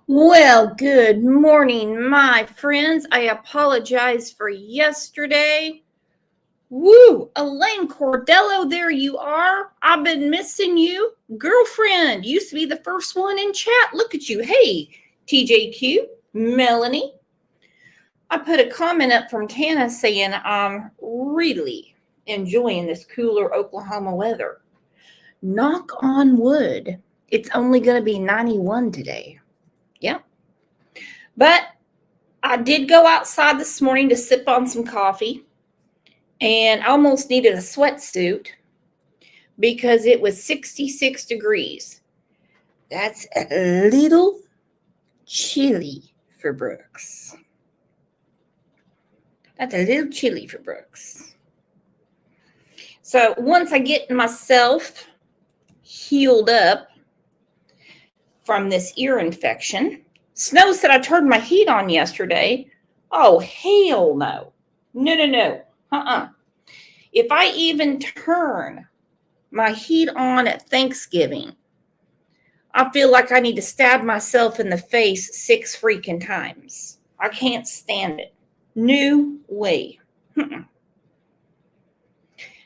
Well, good morning, my friends. I apologize for yesterday. Woo! Elaine Cordello, there you are. I've been missing you. Girlfriend, used to be the first one in chat. Look at you. Hey, TJQ, Melanie. I put a comment up from Tana saying I'm really enjoying this cooler Oklahoma weather. Knock on wood. It's only going to be 91 today. Yeah. But I did go outside this morning to sip on some coffee, and I almost needed a sweatsuit because it was 66 degrees. That's a little chilly for Brooks. So once I get myself healed up from this ear infection, Snow said I turned my heat on yesterday. Oh, hell no. No. If I even turn my heat on at Thanksgiving, I feel like I need to stab myself in the face 6 freaking times. I can't stand it. No way.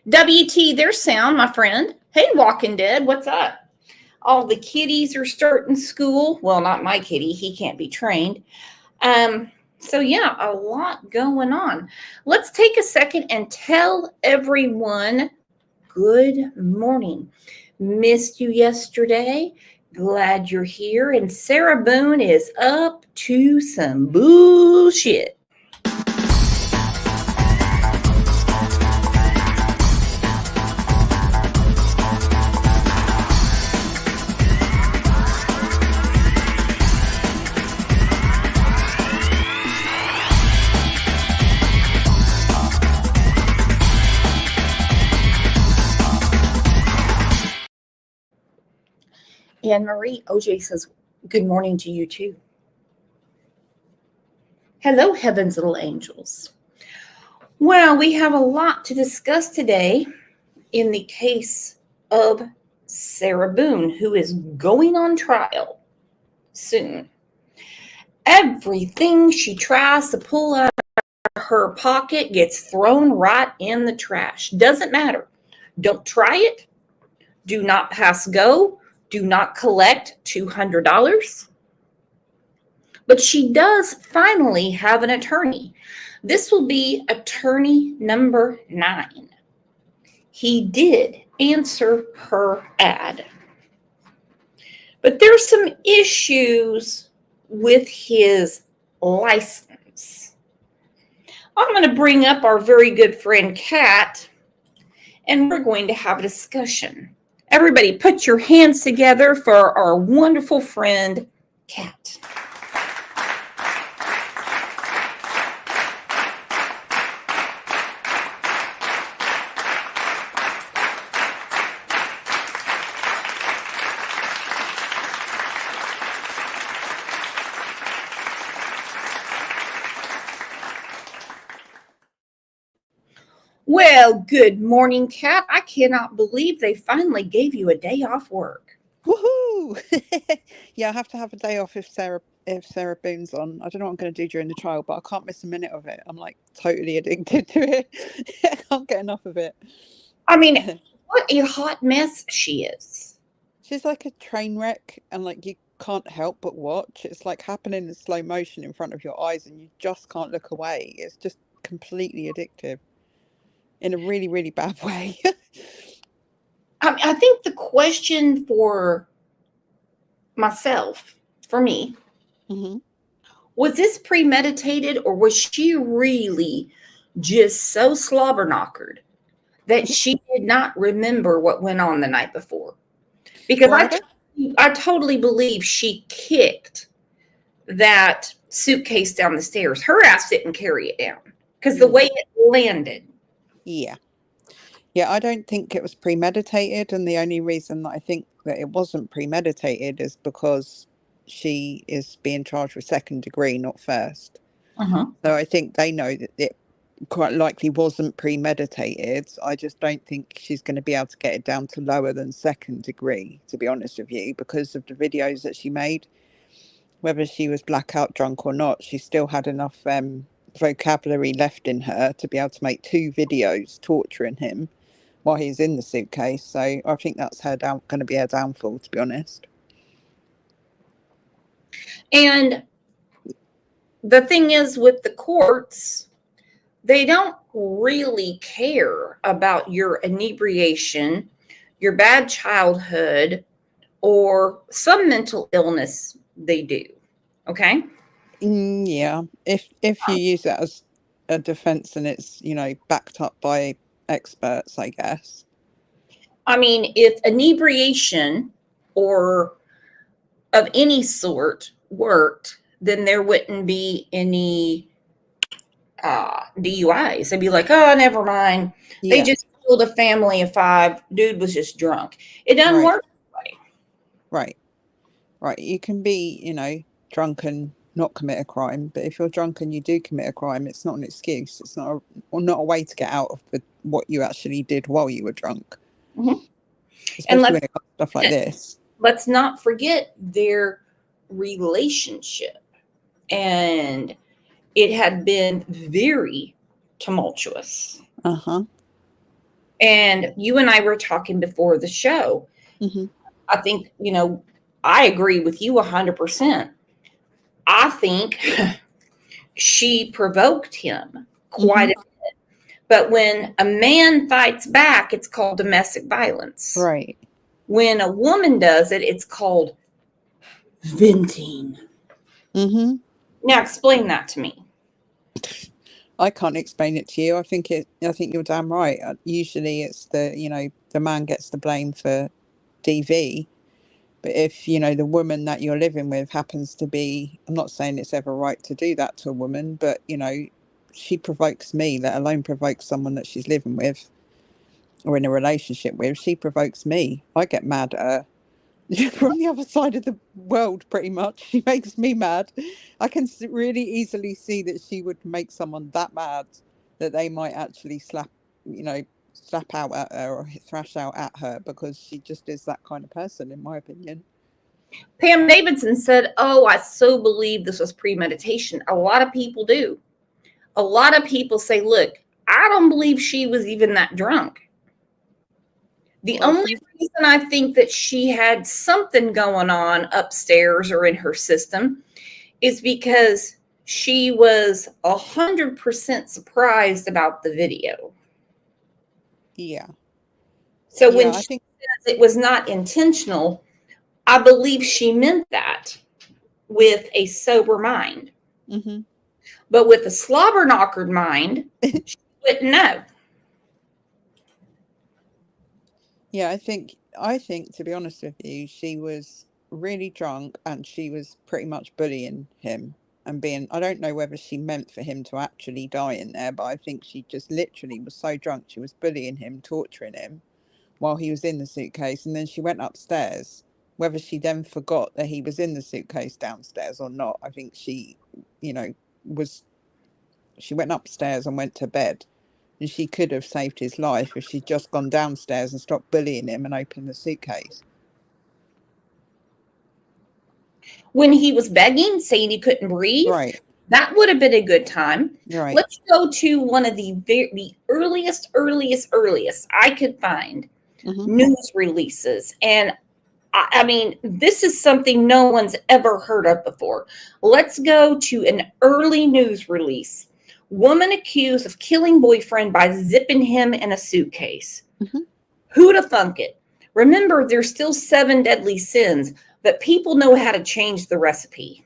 WT, there's sound, my friend. Hey, Walking Dead, what's up? All the kiddies are starting school. Well, not my kitty. He can't be trained. So yeah, a lot going on. Let's take a second and tell everyone good morning. Missed you yesterday. Glad you're here. And Sarah Boone is up to some bullshit. Anne Marie, OJ says, good morning to you too. Hello, heaven's little angels. Well, we have a lot to discuss today in the case of Sarah Boone, who is going on trial soon. Everything she tries to pull out of her pocket gets thrown right in the trash. Doesn't matter. Don't try it. Do not pass go. Do not collect $200. But she does finally have an attorney. This will be attorney number 9. He did answer her ad. But there's some issues with his license. I'm going to bring up our very good friend Kat, and we're going to have a discussion. Everybody put your hands together for our wonderful friend Kat. Well, good morning, Kat. I cannot believe they finally gave you a day off work. Woohoo! Yeah, I have to have a day off if Sarah Boone's on. I don't know what I'm going to do during the trial, but I can't miss a minute of it. I'm like totally addicted to it. I can't get enough of it. I mean, what a hot mess she is. She's like a train wreck, and like you can't help but watch. It's like happening in slow motion in front of your eyes, and you just can't look away. It's just completely addictive in a really, really bad way. I think the question for myself, for me, was this premeditated, or was she really just so slobber-knockered that she did not remember what went on the night before? Because I totally believe she kicked that suitcase down the stairs. Her ass didn't carry it down because the way it landed. Yeah, I don't think it was premeditated, and the only reason that I think that it wasn't premeditated is because she is being charged with second degree, not first. So I think they know that it quite likely wasn't premeditated. I just don't think she's going to be able to get it down to lower than second degree, to be honest with you, because of the videos that she made. whether she was blackout drunk or not, she still had enough vocabulary left in her to be able to make 2 videos torturing him while he's in the suitcase. So I think that's going to be her downfall, to be honest. And the thing is with the courts, they don't really care about your inebriation, your bad childhood, or some mental illness. They do. Okay. Yeah. If you use that as a defense and it's, backed up by experts, I guess. I mean, if inebriation or of any sort worked, then there wouldn't be any DUIs. They'd be like, oh, never mind. They Yeah. just killed a family of 5. Dude was just drunk. It doesn't Right. work that way. Right. You can be, drunk and not commit a crime, but if you're drunk and you do commit a crime, it's not an excuse. It's not a way to get out of what you actually did while you were drunk. Mhm. Especially when it comes to stuff like this. Let's not forget their relationship. And it had been very tumultuous. Uh-huh. And you and I were talking before the show. Mm-hmm. I think, I agree with you 100%. I think she provoked him quite a bit. But when a man fights back, it's called domestic violence. Right. When a woman does it, it's called venting. Mm-hmm. Now explain that to me. I can't explain it to you. I think you're damn right. Usually it's the man gets the blame for DV. But if, the woman that you're living with happens to be, I'm not saying it's ever right to do that to a woman, but, she provokes me, let alone provoke someone that she's living with or in a relationship with. She provokes me. I get mad at her. From the other side of the world, pretty much. She makes me mad. I can really easily see that she would make someone that mad that they might actually slap out at her or thrash out at her, because she just is that kind of person, in my opinion. Pam Davidson said, oh, I so believe this was premeditation. A lot of people do. A lot of people say, look, I don't believe she was even that drunk. The only reason I think that she had something going on upstairs or in her system is because she was 100% surprised about the video. Yeah. So when she says it was not intentional, I believe she meant that with a sober mind. Mm-hmm. But with a slobber knockered mind, she wouldn't know. Yeah, I think to be honest with you, she was really drunk and she was pretty much bullying him and I don't know whether she meant for him to actually die in there, but I think she just literally was so drunk she was bullying him, torturing him while he was in the suitcase, and then she went upstairs. Whether she then forgot that he was in the suitcase downstairs or not, I think she went upstairs and went to bed. And she could have saved his life if she'd just gone downstairs and stopped bullying him and opened the suitcase. When he was begging, saying he couldn't breathe, right, that would have been a good time. Right. Let's go to one of the earliest I could find news releases. And I mean, this is something no one's ever heard of before. Let's go to an early news release. Woman accused of killing boyfriend by zipping him in a suitcase. Who'd have thunk it? Remember, there's still 7 deadly sins, but people know how to change the recipe.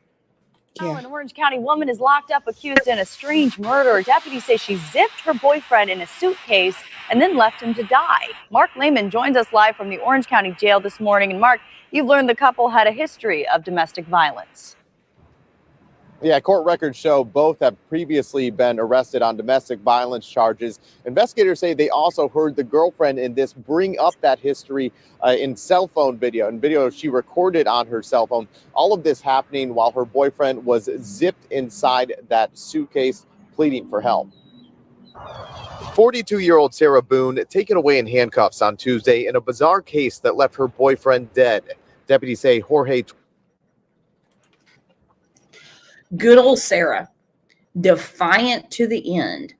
Yeah. An Orange County woman is locked up accused in a strange murder. Deputies say she zipped her boyfriend in a suitcase and then left him to die. Mark Lehman joins us live from the Orange County Jail this morning. And Mark, you've learned the couple had a history of domestic violence. Yeah, court records show both have previously been arrested on domestic violence charges. Investigators say they also heard the girlfriend in this bring up that history in cell phone video and video she recorded on her cell phone. All of this happening while her boyfriend was zipped inside that suitcase, pleading for help. 42-year-old Sarah Boone taken away in handcuffs on Tuesday in a bizarre case that left her boyfriend dead. Deputies say Jorge Good old Sarah, defiant to the end.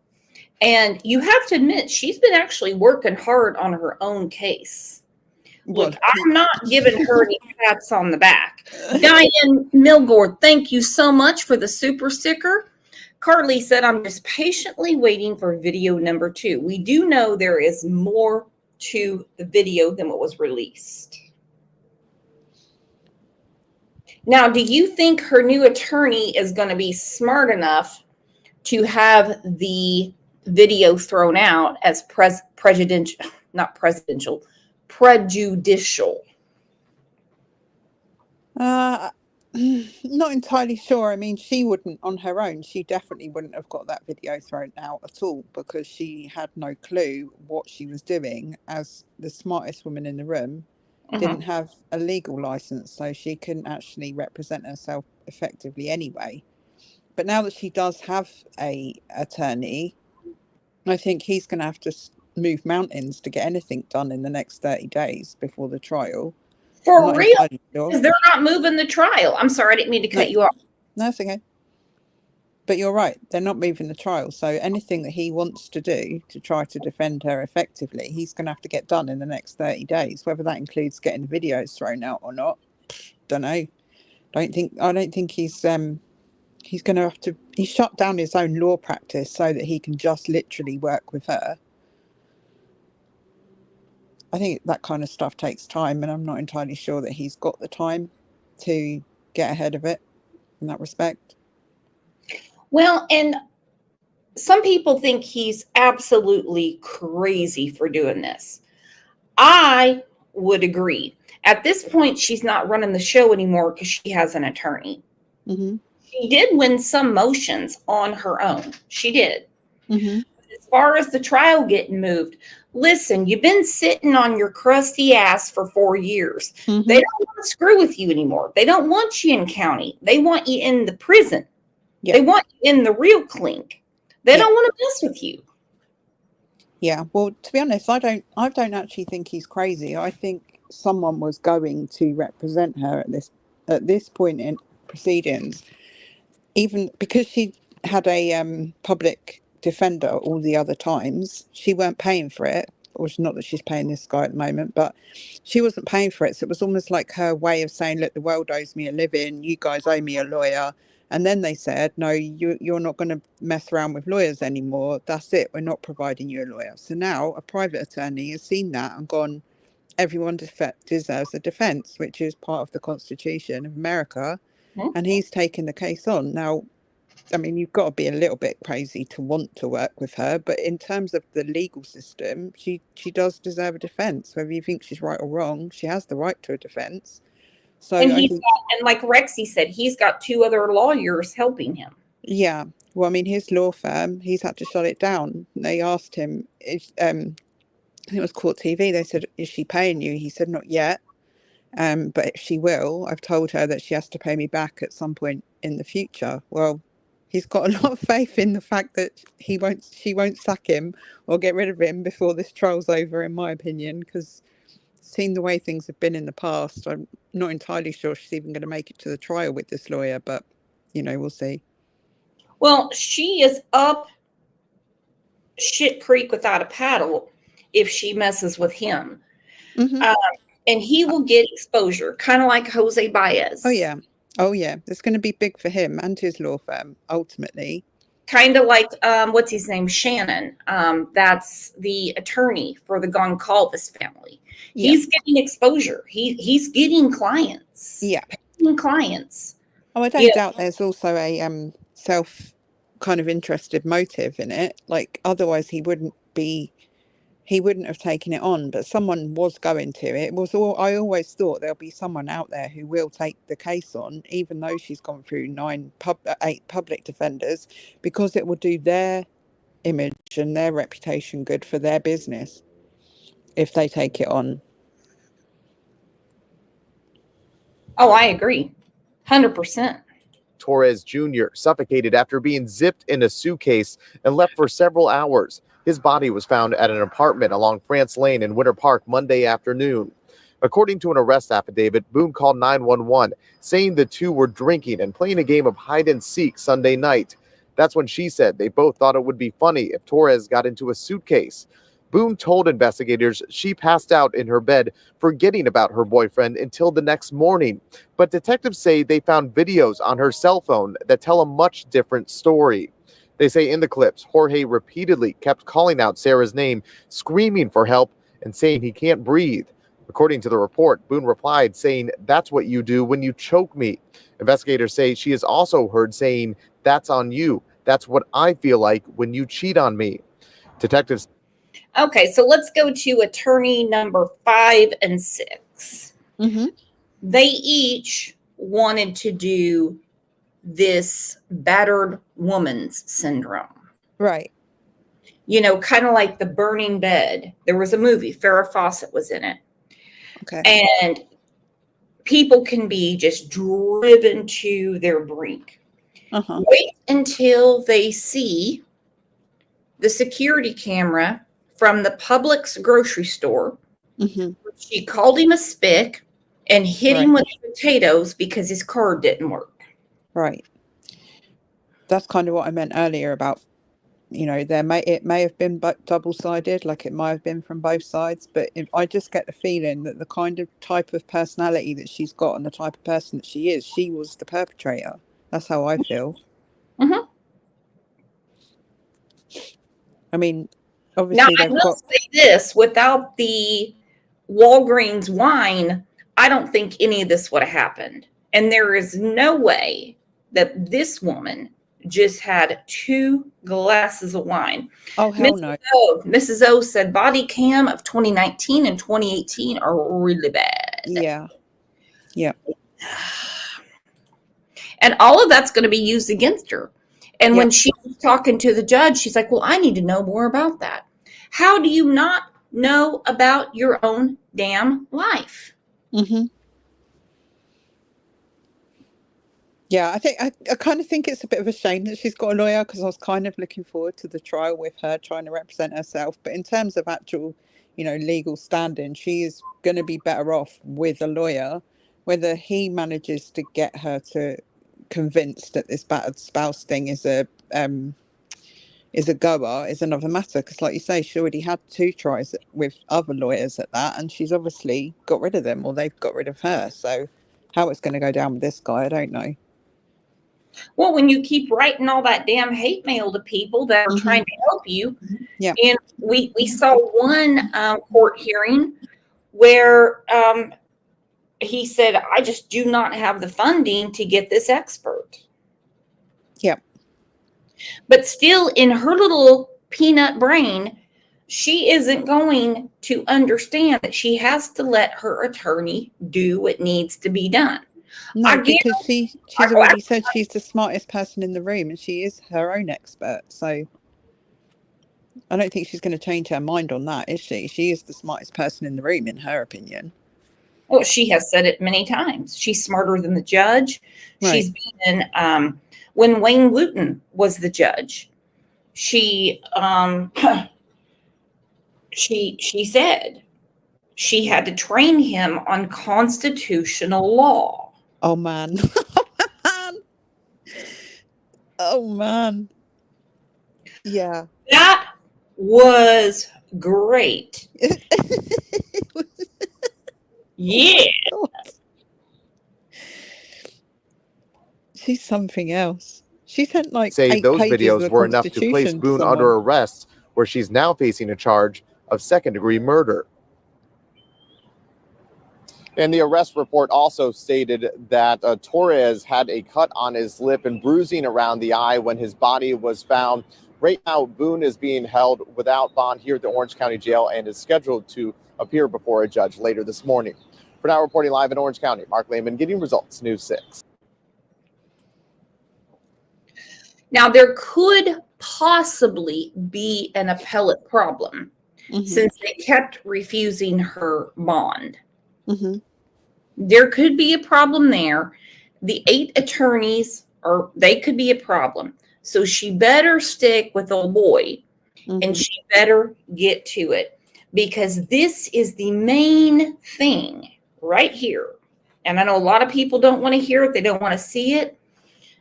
And you have to admit, she's been actually working hard on her own case. Look, I'm not giving her any pats on the back. Diane Milgore, thank you so much for the super sticker. Carly said, I'm just patiently waiting for video number 2. We do know there is more to the video than what was released. Now, do you think her new attorney is going to be smart enough to have the video thrown out as prejudicial? Not entirely sure. I mean, she wouldn't on her own. She definitely wouldn't have got that video thrown out at all because she had no clue what she was doing. As the smartest woman in the room, didn't have a legal license, so she couldn't actually represent herself effectively anyway. But now that she does have a attorney, I think he's going to have to move mountains to get anything done in the next 30 days before the trial. For real? Because they're not moving the trial. I'm sorry, I didn't mean to cut you off. No, it's okay. But you're right. They're not moving the trial. So anything that he wants to do to try to defend her effectively, he's going to have to get done in the next 30 days. Whether that includes getting the videos thrown out or not, don't know. I don't think he's going to have to. He shut down his own law practice so that he can just literally work with her. I think that kind of stuff takes time, and I'm not entirely sure that he's got the time to get ahead of it in that respect. Well, and some people think he's absolutely crazy for doing this. I would agree. At this point, she's not running the show anymore because she has an attorney. Mm-hmm. She did win some motions on her own. She did. Mm-hmm. As far as the trial getting moved, listen, you've been sitting on your crusty ass for 4 years. Mm-hmm. They don't want to screw with you anymore. They don't want you in county. They want you in the prison. Yep. They want you in the real clink. They don't want to mess with you. Yeah, well, to be honest, I don't actually think he's crazy. I think someone was going to represent her at this point in proceedings, even because she had a public defender all the other times. She weren't paying for it, or it's not that she's paying this guy at the moment, but she wasn't paying for it. So it was almost like her way of saying, look, the world owes me a living. You guys owe me a lawyer. And then they said, no, you're not going to mess around with lawyers anymore. That's it. We're not providing you a lawyer. So now a private attorney has seen that and gone, everyone deserves a defense, which is part of the Constitution of America. Mm-hmm. And he's taken the case on. Now, I mean, you've got to be a little bit crazy to want to work with her. But in terms of the legal system, she does deserve a defense. Whether you think she's right or wrong, she has the right to a defense. So and like Rexy said, he's got 2 other lawyers helping him. Yeah. Well, I mean, his law firm, he's had to shut it down. They asked him, I think it was Court TV, they said, is she paying you? He said, not yet. But she will. I've told her that she has to pay me back at some point in the future. Well, he's got a lot of faith in the fact that she won't sack him or get rid of him before this trial's over, in my opinion, because seeing the way things have been in the past, I'm not entirely sure she's even going to make it to the trial with this lawyer, but we'll see. Well, she is up shit creek without a paddle if she messes with him. Mm-hmm. And he will get exposure, kind of like Jose Baez. Oh yeah, it's going to be big for him and his law firm ultimately. Kind of like what's his name, Shannon. That's the attorney for the Goncalves family. Yeah. He's getting exposure. He's getting clients. Yeah, paying clients. Oh, I don't doubt there's also a self kind of interested motive in it. Like otherwise he wouldn't have taken it on, but someone was going to. It was all. I always thought there'll be someone out there who will take the case on, even though she's gone through 8 public defenders, because it will do their image and their reputation good for their business if they take it on. Oh, I agree, 100%. Torres Jr. suffocated after being zipped in a suitcase and left for several hours. His body was found at an apartment along France Lane in Winter Park Monday afternoon. According to an arrest affidavit, Boone called 911, saying the two were drinking and playing a game of hide and seek Sunday night. That's when she said they both thought it would be funny if Torres got into a suitcase. Boone told investigators she passed out in her bed, forgetting about her boyfriend until the next morning. But detectives say they found videos on her cell phone that tell a much different story. They say in the clips, Jorge repeatedly kept calling out Sarah's name, screaming for help, and saying he can't breathe. According to the report, Boone replied saying, "That's what you do when you choke me." Investigators say she is also heard saying, "That's on you. That's what I feel like when you cheat on me." Detectives. Okay, so let's go to attorney number 5 and 6. Mm-hmm. They each wanted to do this battered woman's syndrome. Right. You know, kind of like the burning bed. There was a movie, Farrah Fawcett was in it. Okay. And people can be just driven to their brink. Uh-huh. Wait until they see the security camera from the Publix grocery store. Mm-hmm. She called him a spick and hit him Right. with potatoes because his card didn't work. Right. That's kind of what I meant earlier about, you know, it may have been double-sided, like it might have been from both sides, but I just get the feeling that the kind of type of personality that she's got and the type of person that she was the perpetrator. That's how I feel. Mm-hmm. I mean, Now, obviously I they've will got. say this, without the Walgreens wine, I don't think any of this would have happened. And there is no way that this woman just had 2 glasses of wine. Oh, hell no. Mrs. O said body cam of 2019 and 2018 are really bad. Yeah. Yeah. And all of that's going to be used against her. And when Yep. she was talking to the judge, she's like, well, I need to know more about that. How do you not know about your own damn life? Mm-hmm. Yeah, I think I kind of think it's a bit of a shame that she's got a lawyer, because I was kind of looking forward to the trial with her trying to represent herself. But in terms of actual, you know, legal standing, she is going to be better off with a lawyer. Whether he manages to get her to convince that this battered spouse thing is a goer is another matter. Because, like you say, she already had 2 tries with other lawyers at that, and she's obviously got rid of them, or they've got rid of her. So, how it's going to go down with this guy, I don't know. Well, when you keep writing all that damn hate mail to people that are Mm-hmm. trying to help you, Yeah. and we saw one court hearing where he said, I just do not have the funding to get this expert. Yeah. But still, in her little peanut brain, she isn't going to understand that she has to let her attorney do what needs to be done. No, because she's already said she's the smartest person in the room, and she is her own expert. So I don't think she's going to change her mind on that, is she? She is the smartest person in the room, in her opinion. Well, she has said it many times. She's smarter than the judge. Right. She's been when Wayne Wooten was the judge, she said she had to train him on constitutional law. Oh man. Oh man. Yeah. That was great. Yeah. She's something else. She sent like Say 8 those pages videos of were enough to place Boone under arrest, where she's now facing a charge of second-degree murder. And the arrest report also stated that Torres had a cut on his lip and bruising around the eye when his body was found. Right now, Boone is being held without bond here at the Orange County Jail and is scheduled to appear before a judge later this morning. For now, reporting live in Orange County, Mark Lehman, Getting Results, News 6. Now, there could possibly be an appellate problem since they kept refusing her bond. Mm-hmm. There could be a problem there. The 8 attorneys, they could be a problem. So she better stick with old boy, and she better get to it, because this is the main thing right here. And I know a lot of people don't want to hear it. They don't want to see it.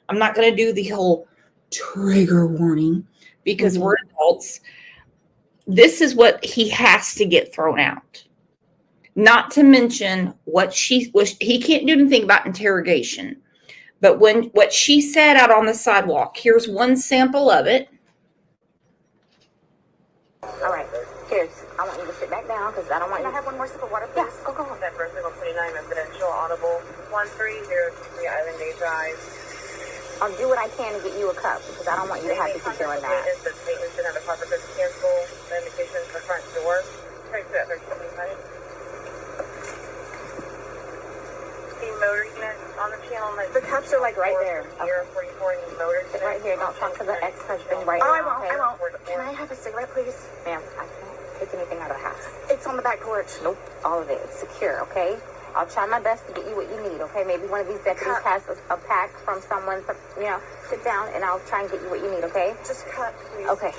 I'm not going to do the whole trigger warning because we're adults. This is what he has to get thrown out. Not to mention what he can't do anything about interrogation. But what she said out on the sidewalk, here's one sample of it. All right, cheers. I want you to sit back down because I don't want you to have one more sip of water, please. Yes, go. That first 29 residential audible 1303 Island Day Drive. I'll do what I can to get you a cup because I don't want you to have to keep doing that. The maintenance should have a proper good cancel the indication to the front door. Try to that 1325. The motor unit on the channel. The cups are like right there. 044 motor. Sit right here. Don't talk to the ex-husband right now. Oh, I won't. Can I have a cigarette, please? Ma'am, I can't take anything out of the house. It's on the back porch. Nope. All of it. It's secure, okay? I'll try my best to get you what you need, okay? Maybe one of these deputies has a pack from someone, sit down and I'll try and get you what you need, okay? Just cut, please. Okay.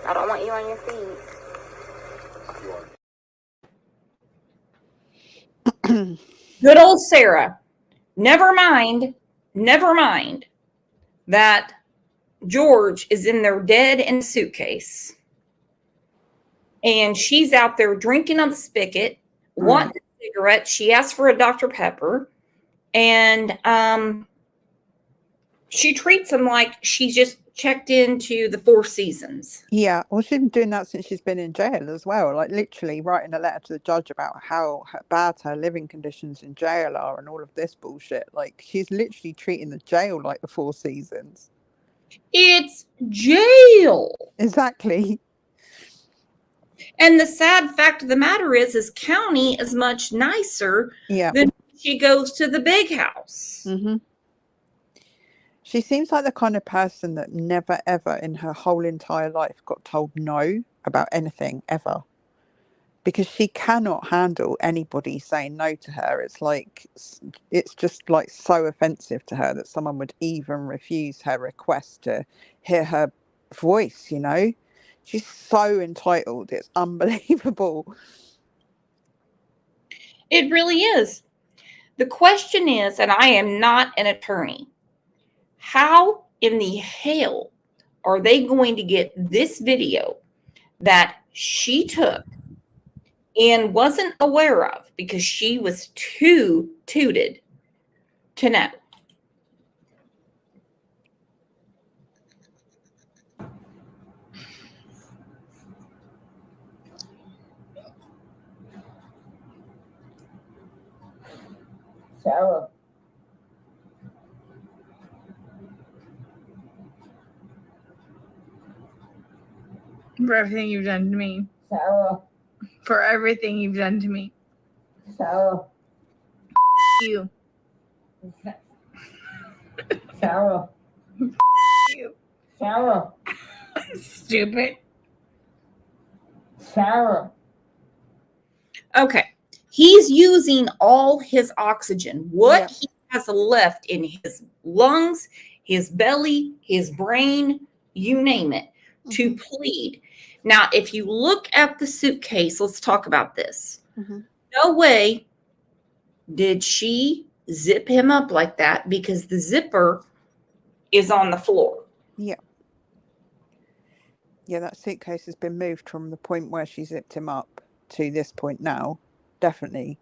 I don't want you on your feet. Good old Sarah. Never mind that George is in there dead in a suitcase. And she's out there drinking on the spigot, wanting a cigarette. She asked for a Dr. Pepper. And she treats him like she just checked into the Four Seasons. Yeah, well, she's been doing that since she's been in jail as well. Like literally writing a letter to the judge about how bad her living conditions in jail are and all of this bullshit. Like she's literally treating the jail like the Four Seasons. It's jail. Exactly. And the sad fact of the matter is county is much nicer than she goes to the big house. Mm-hmm. She seems like the kind of person that never, ever in her whole entire life got told no about anything, ever. Because she cannot handle anybody saying no to her. It's just like so offensive to her that someone would even refuse her request to hear her voice, She's so entitled. It's unbelievable. It really is. The question is, and I am not an attorney, how in the hell are they going to get this video that she took and wasn't aware of because she was too tooted to know? Sarah. For everything you've done to me. Sarah. For everything you've done to me. Sarah. You. Sarah. You. Sarah. Stupid. Sarah. Okay. He's using all his oxygen. What he has left in his lungs, his belly, his brain, you name it, to plead. Now, if you look at the suitcase, let's talk about this. No way did she zip him up like that because the zipper is on the floor. Yeah. Yeah, that suitcase has been moved from the point where she zipped him up to this point now. Definitely.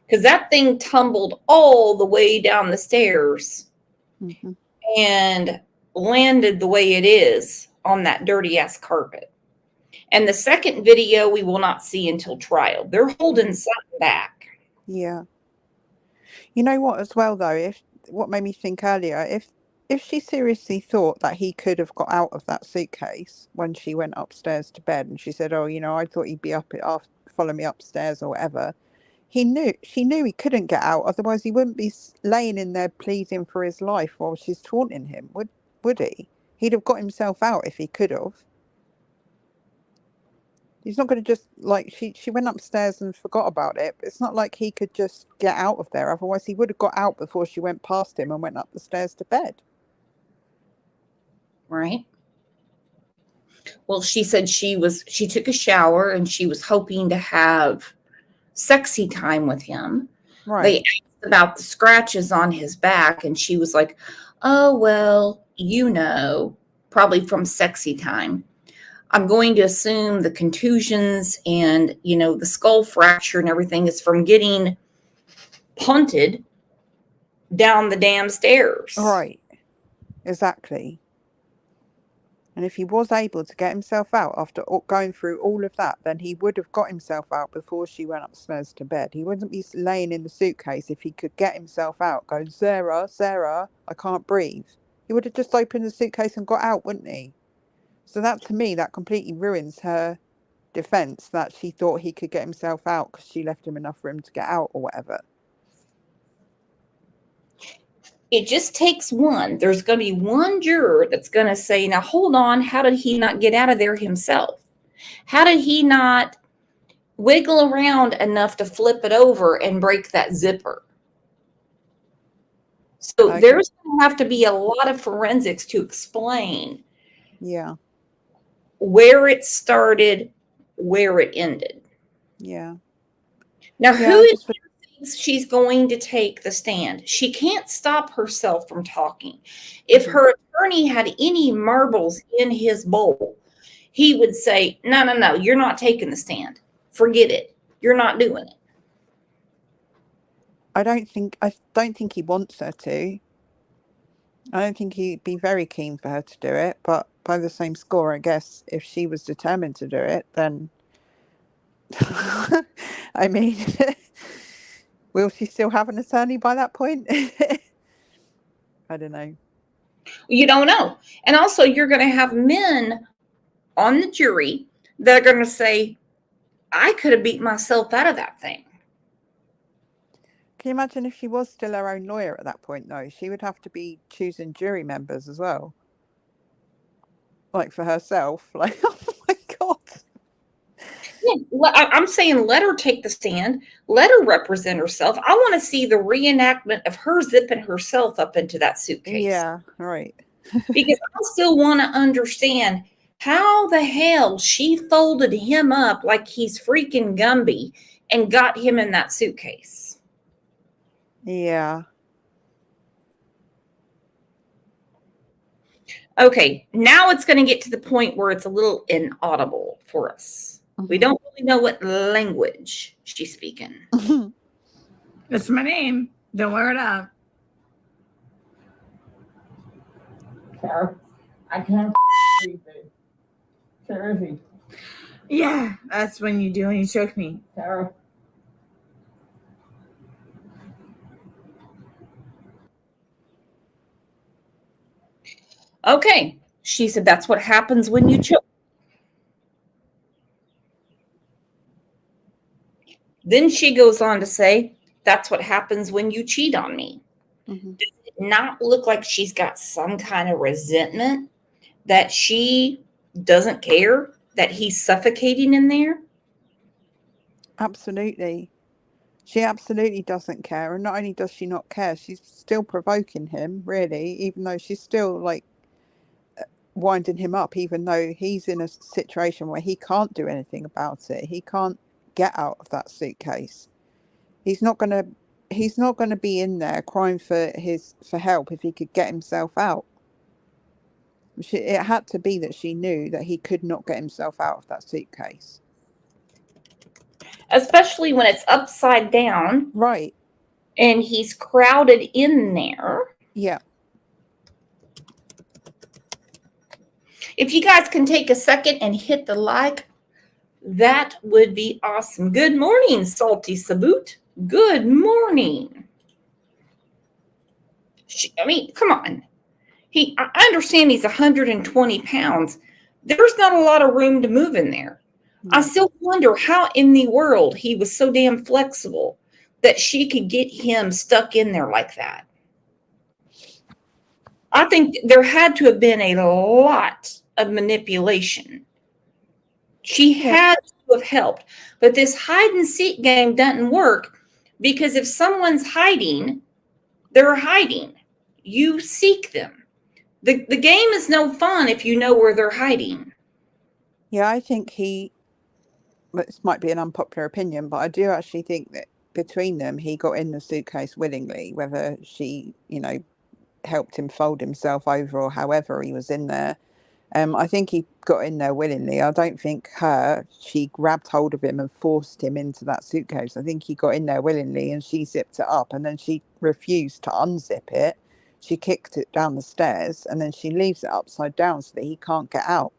Because that thing tumbled all the way down the stairs and landed the way it is on that dirty ass carpet. And the second video we will not see until trial. They're holding something back. Yeah. You know what as well though, what made me think earlier, if she seriously thought that he could have got out of that suitcase when she went upstairs to bed and she said, I thought he'd be up after follow me upstairs or whatever, she knew he couldn't get out, otherwise he wouldn't be laying in there pleading for his life while she's taunting him, would he? He'd have got himself out if he could have. He's not going to just, she went upstairs and forgot about it, but it's not like he could just get out of there, otherwise he would have got out before she went past him and went up the stairs to bed. Right? Well, she said she took a shower and she was hoping to have sexy time with him. They Right. asked about the scratches on his back, and she was like, oh, well, probably from sexy time. I'm going to assume the contusions and, the skull fracture and everything is from getting punted down the damn stairs. Right. Exactly. And if he was able to get himself out after going through all of that, then he would have got himself out before she went upstairs to bed. He wouldn't be laying in the suitcase if he could get himself out, going, Sarah, Sarah, I can't breathe. He would have just opened the suitcase and got out, wouldn't he? So that, to me, that completely ruins her defense that she thought he could get himself out because she left him enough room to get out or whatever. It just takes one. There's going to be one juror that's going to say, now hold on, how did he not get out of there himself? How did he not wiggle around enough to flip it over and break that zipper? So Okay. there's going to have to be a lot of forensics to explain Yeah. where it started, where it ended. Yeah. Now, Yeah, who I is just would- thinks she's going to take the stand? She can't stop herself from talking. If her attorney had any marbles in his bowl, he would say, no, you're not taking the stand. Forget it. You're not doing it. I don't think he wants her to. I don't think he'd be very keen for her to do it, but by the same score, I guess if she was determined to do it, then I mean, will she still have an attorney by that point? I don't know. You don't know. And also, you're going to have men on the jury that are going to say, I could have beat myself out of that thing. Can you imagine if she was still her own lawyer at that point, though? She would have to be choosing jury members as well. Like for herself. Like, oh my God. Yeah, I'm saying let her take the stand. Let her represent herself. I want to see the reenactment of her zipping herself up into that suitcase. Yeah, right. Because I still want to understand how the hell she folded him up like he's freaking Gumby and got him in that suitcase. Yeah. Okay, now it's going to get to the point where it's a little inaudible for us. We don't really know what language she's speaking. That's my name. Don't wear it out. Sarah, I can't breathe, babe. Seriously, Yeah, that's when you do when you choke me. Sarah. Okay, she said that's what happens when you choke. Then she goes on to say, that's what happens when you cheat on me. Does it not look like she's got some kind of resentment that she doesn't care that he's suffocating in there? Absolutely. She absolutely doesn't care. And not only does she not care, she's still provoking him, really, even though she's still like winding him up, even though he's in a situation where he can't do anything about it. He can't get out of that suitcase. He's not gonna be in there crying for help if he could get himself out. It had to be that she knew that he could not get himself out of that suitcase. Especially when it's upside down. Right. And he's crowded in there. Yeah. If you guys can take a second and hit the like, that would be awesome. Good morning, Salty Saboot. Good morning. I mean, come on. I understand he's 120 pounds. There's not a lot of room to move in there. I still wonder how in the world he was so damn flexible that she could get him stuck in there like that. I think there had to have been a lot of manipulation. She had to have helped. But this hide and seek game doesn't work because if someone's hiding, they're hiding. You seek them. The game is no fun if you know where they're hiding. Yeah, I think he this might be an unpopular opinion, but I do actually think that between them, he got in the suitcase willingly, whether she, helped him fold himself over or however he was in there. I think he got in there willingly. I don't think she grabbed hold of him and forced him into that suitcase. I think he got in there willingly and she zipped it up, and then she refused to unzip it. She kicked it down the stairs and then she leaves it upside down so that he can't get out.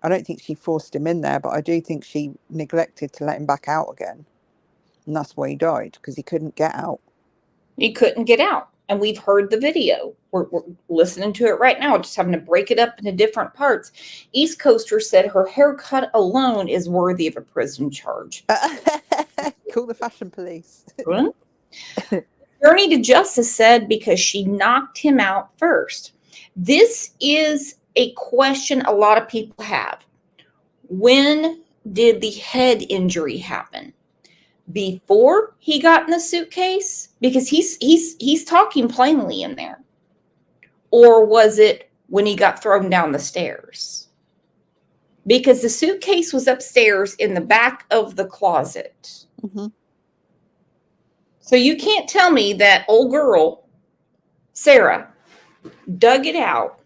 I don't think she forced him in there, but I do think she neglected to let him back out again. And that's why he died, because he couldn't get out. He couldn't get out. And we've heard the video. We're listening to it right now, just having to break it up into different parts. East Coaster said her haircut alone is worthy of a prison charge. Call the fashion police. Journey to Justice said because she knocked him out first. This is a question a lot of people have. When did the head injury happen? Before he got in the suitcase? Because he's talking plainly in there. Or was it when he got thrown down the stairs? Because the suitcase was upstairs in the back of the closet. Mm-hmm. So you can't tell me that old girl, Sarah, dug it out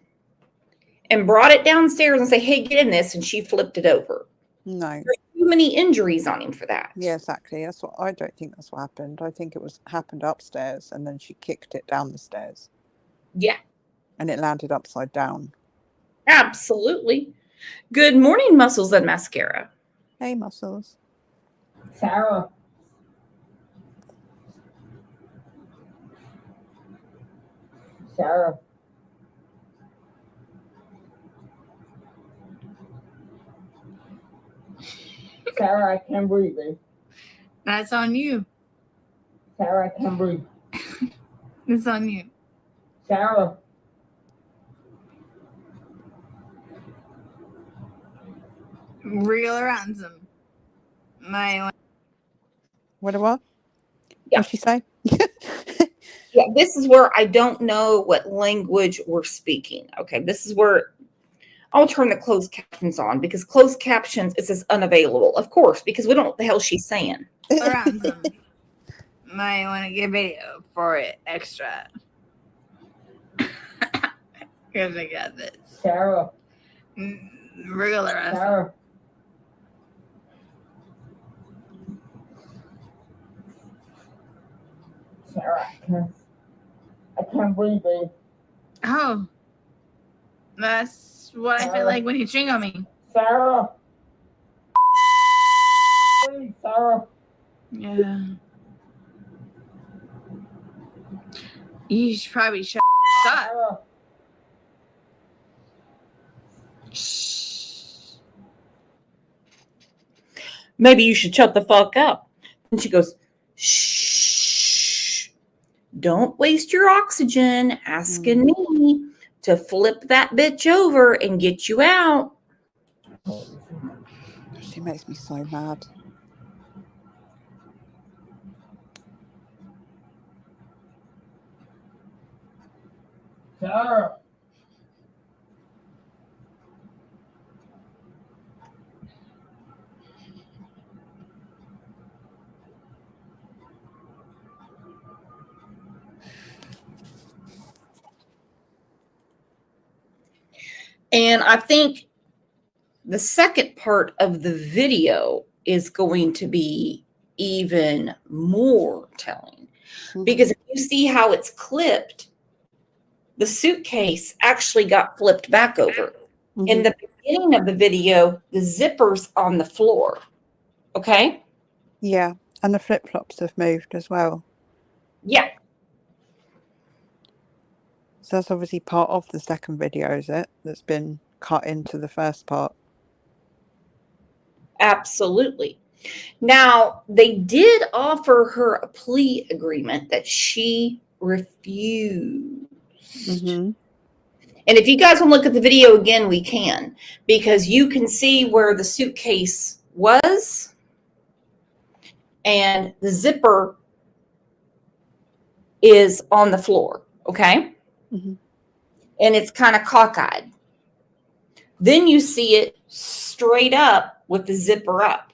and brought it downstairs and say, hey, get in this, and she flipped it over. No. There's too many injuries on him for that. Yeah, exactly. I don't think that's what happened. I think it happened upstairs and then she kicked it down the stairs. Yeah. And it landed upside down. Absolutely. Good morning, Muscles and Mascara. Hey, Muscles. Sarah. Sarah. Sarah, I can't breathe, babe. That's on you. Sarah, I can't breathe. It's on you. Sarah. Real or ransom? What? Yeah. What'd she say? Yeah, this is where I don't know what language we're speaking. Okay, this is where I'll turn the closed captions on, because closed captions, it says unavailable. Of course, because we don't know what the hell she's saying. Ransom. Might want to get video for it extra. Because I got this. Sarah. Real or ransom? Sarah. Sarah, I can't breathe, babe. Oh. That's what I feel like when you ching on me. Sarah. Please, Sarah. Yeah. You should probably shut up. Sarah. Shh. Maybe you should shut the fuck up. And she goes, shh. Don't waste your oxygen asking me to flip that bitch over and get you out. She makes me so mad. Sarah. And I think the second part of the video is going to be even more telling. Because if you see how it's clipped, the suitcase actually got flipped back over. Mm-hmm. In the beginning of the video, the zipper's on the floor. Okay? Yeah, and the flip-flops have moved as well. Yeah. So that's obviously part of the second video, is it? That's been cut into the first part. Absolutely. Now, they did offer her a plea agreement that she refused. Mm-hmm. And if you guys want to look at the video again, we can, because you can see where the suitcase was and the zipper is on the floor, okay? Mm-hmm. And it's kind of cockeyed. Then you see it straight up with the zipper up.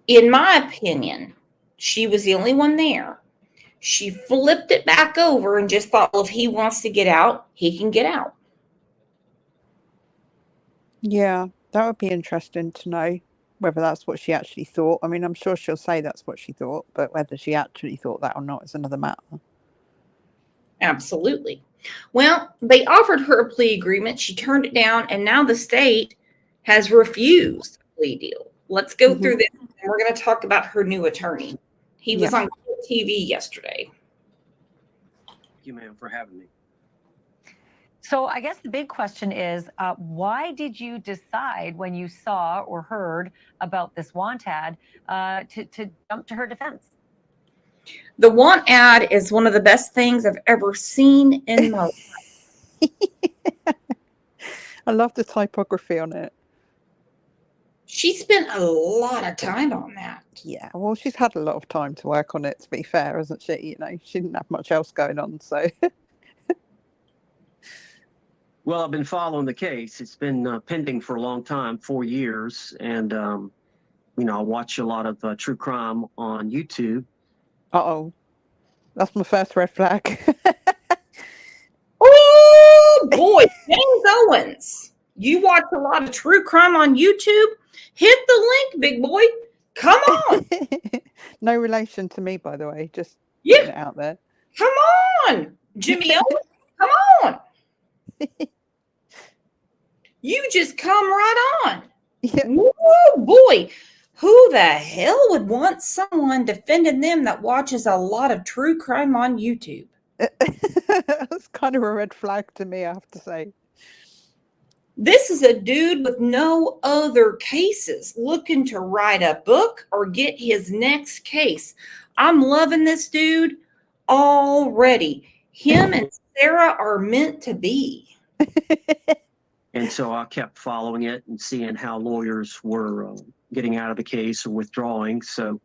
In my opinion, she was the only one there. She flipped it back over and just thought, well, if he wants to get out, he can get out. Yeah, that would be interesting to know whether that's what she actually thought. I mean, I'm sure she'll say that's what she thought, but whether she actually thought that or not is another matter. Absolutely. Well, they offered her a plea agreement. She turned it down, and now the state has refused a plea deal. Let's go through this, and we're going to talk about her new attorney. He was on TV yesterday. Thank you, ma'am, for having me. So I guess the big question is, why did you decide when you saw or heard about this want ad to jump to her defense? The want ad is one of the best things I've ever seen in my life. I love the typography on it. She spent a lot of time on that. Yeah, well, she's had a lot of time to work on it, to be fair, hasn't she? You know, she didn't have much else going on, so. Well, I've been following the case. It's been pending for a long time, 4 years. And, you know, I watch a lot of true crime on YouTube. Uh-oh. That's my first red flag. Oh, boy. James Owens. You watch a lot of true crime on YouTube? Hit the link, big boy. Come on. No relation to me, by the way. Just getting it out there. Come on. Jimmy Owens. Come on. You just come right on. Yeah. Oh, boy. Who the hell would want someone defending them that watches a lot of true crime on YouTube? That's kind of a red flag to me, I have to say. This is a dude with no other cases looking to write a book or get his next case. I'm loving this dude already. Him and Sarah are meant to be. And so I kept following it and seeing how lawyers were getting out of the case or withdrawing. So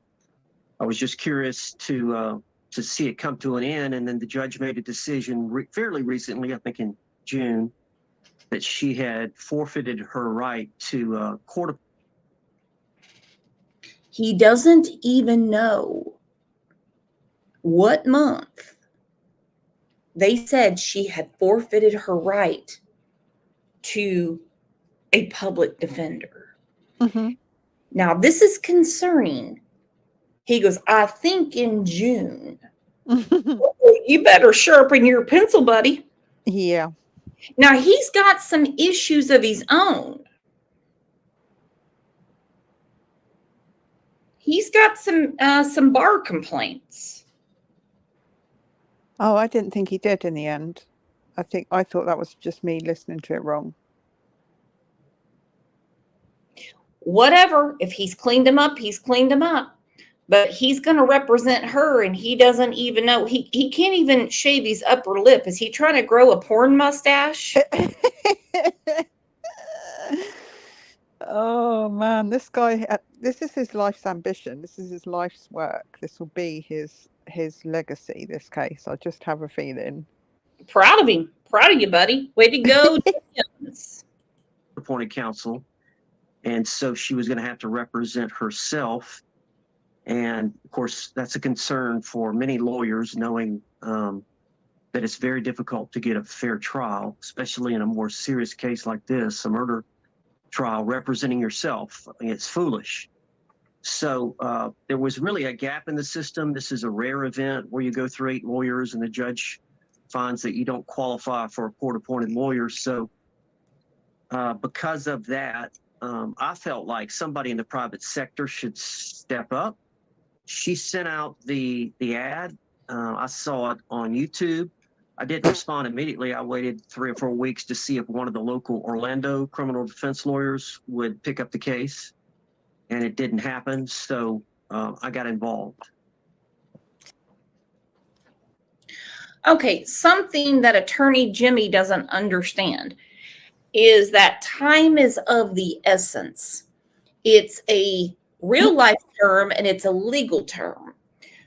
I was just curious to see it come to an end. And then the judge made a decision fairly recently, I think in June, that she had forfeited her right to court. He doesn't even know what month they said she had forfeited her right to a public defender. Mm-hmm. Now, this is concerning. He goes, I think in June. You better sharpen your pencil, buddy. Yeah. Now, he's got some issues of his own. He's got some bar complaints. Oh, I didn't think he did in the end. I thought that was just me listening to it wrong. Whatever. If he's cleaned him up, he's cleaned him up. But he's going to represent her, and he doesn't even know. He can't even shave his upper lip. Is he trying to grow a porn mustache? Oh, man. This guy, this is his life's ambition. This is his life's work. This will be his legacy, this case. I just have a feeling. Proud of him. Proud of you, buddy. Way to go. Appointed counsel. And so she was going to have to represent herself. And of course, that's a concern for many lawyers, knowing that it's very difficult to get a fair trial, especially in a more serious case like this, a murder trial, representing yourself. I mean, it's foolish. So there was really a gap in the system. This is a rare event where you go through 8 lawyers and the judge finds that you don't qualify for a court-appointed lawyer. So because of that, I felt like somebody in the private sector should step up. She sent out the ad. I saw it on YouTube. I didn't respond immediately. I waited 3 or 4 weeks to see if one of the local Orlando criminal defense lawyers would pick up the case, and it didn't happen. So I got involved. Okay, something that attorney Jimmy doesn't understand is that time is of the essence. It's a real life term and it's a legal term.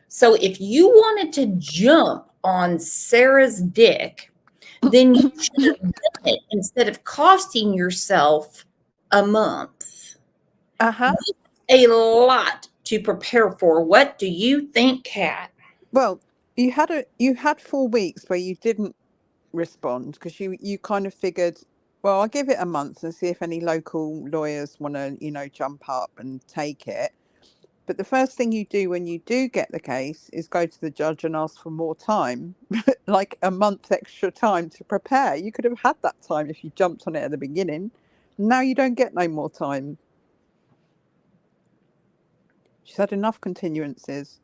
So if you wanted to jump on Sarah's dick, then you should have done it instead of costing yourself a month. Uh-huh. A lot to prepare for. What do you think, Kat? Well, you had 4 weeks where you didn't respond because you kind of figured, well, I'll give it a month and see if any local lawyers want to, jump up and take it. But the first thing you do when you do get the case is go to the judge and ask for more time, like a month extra time to prepare. You could have had that time if you jumped on it at the beginning. Now you don't get no more time. She's had enough continuances.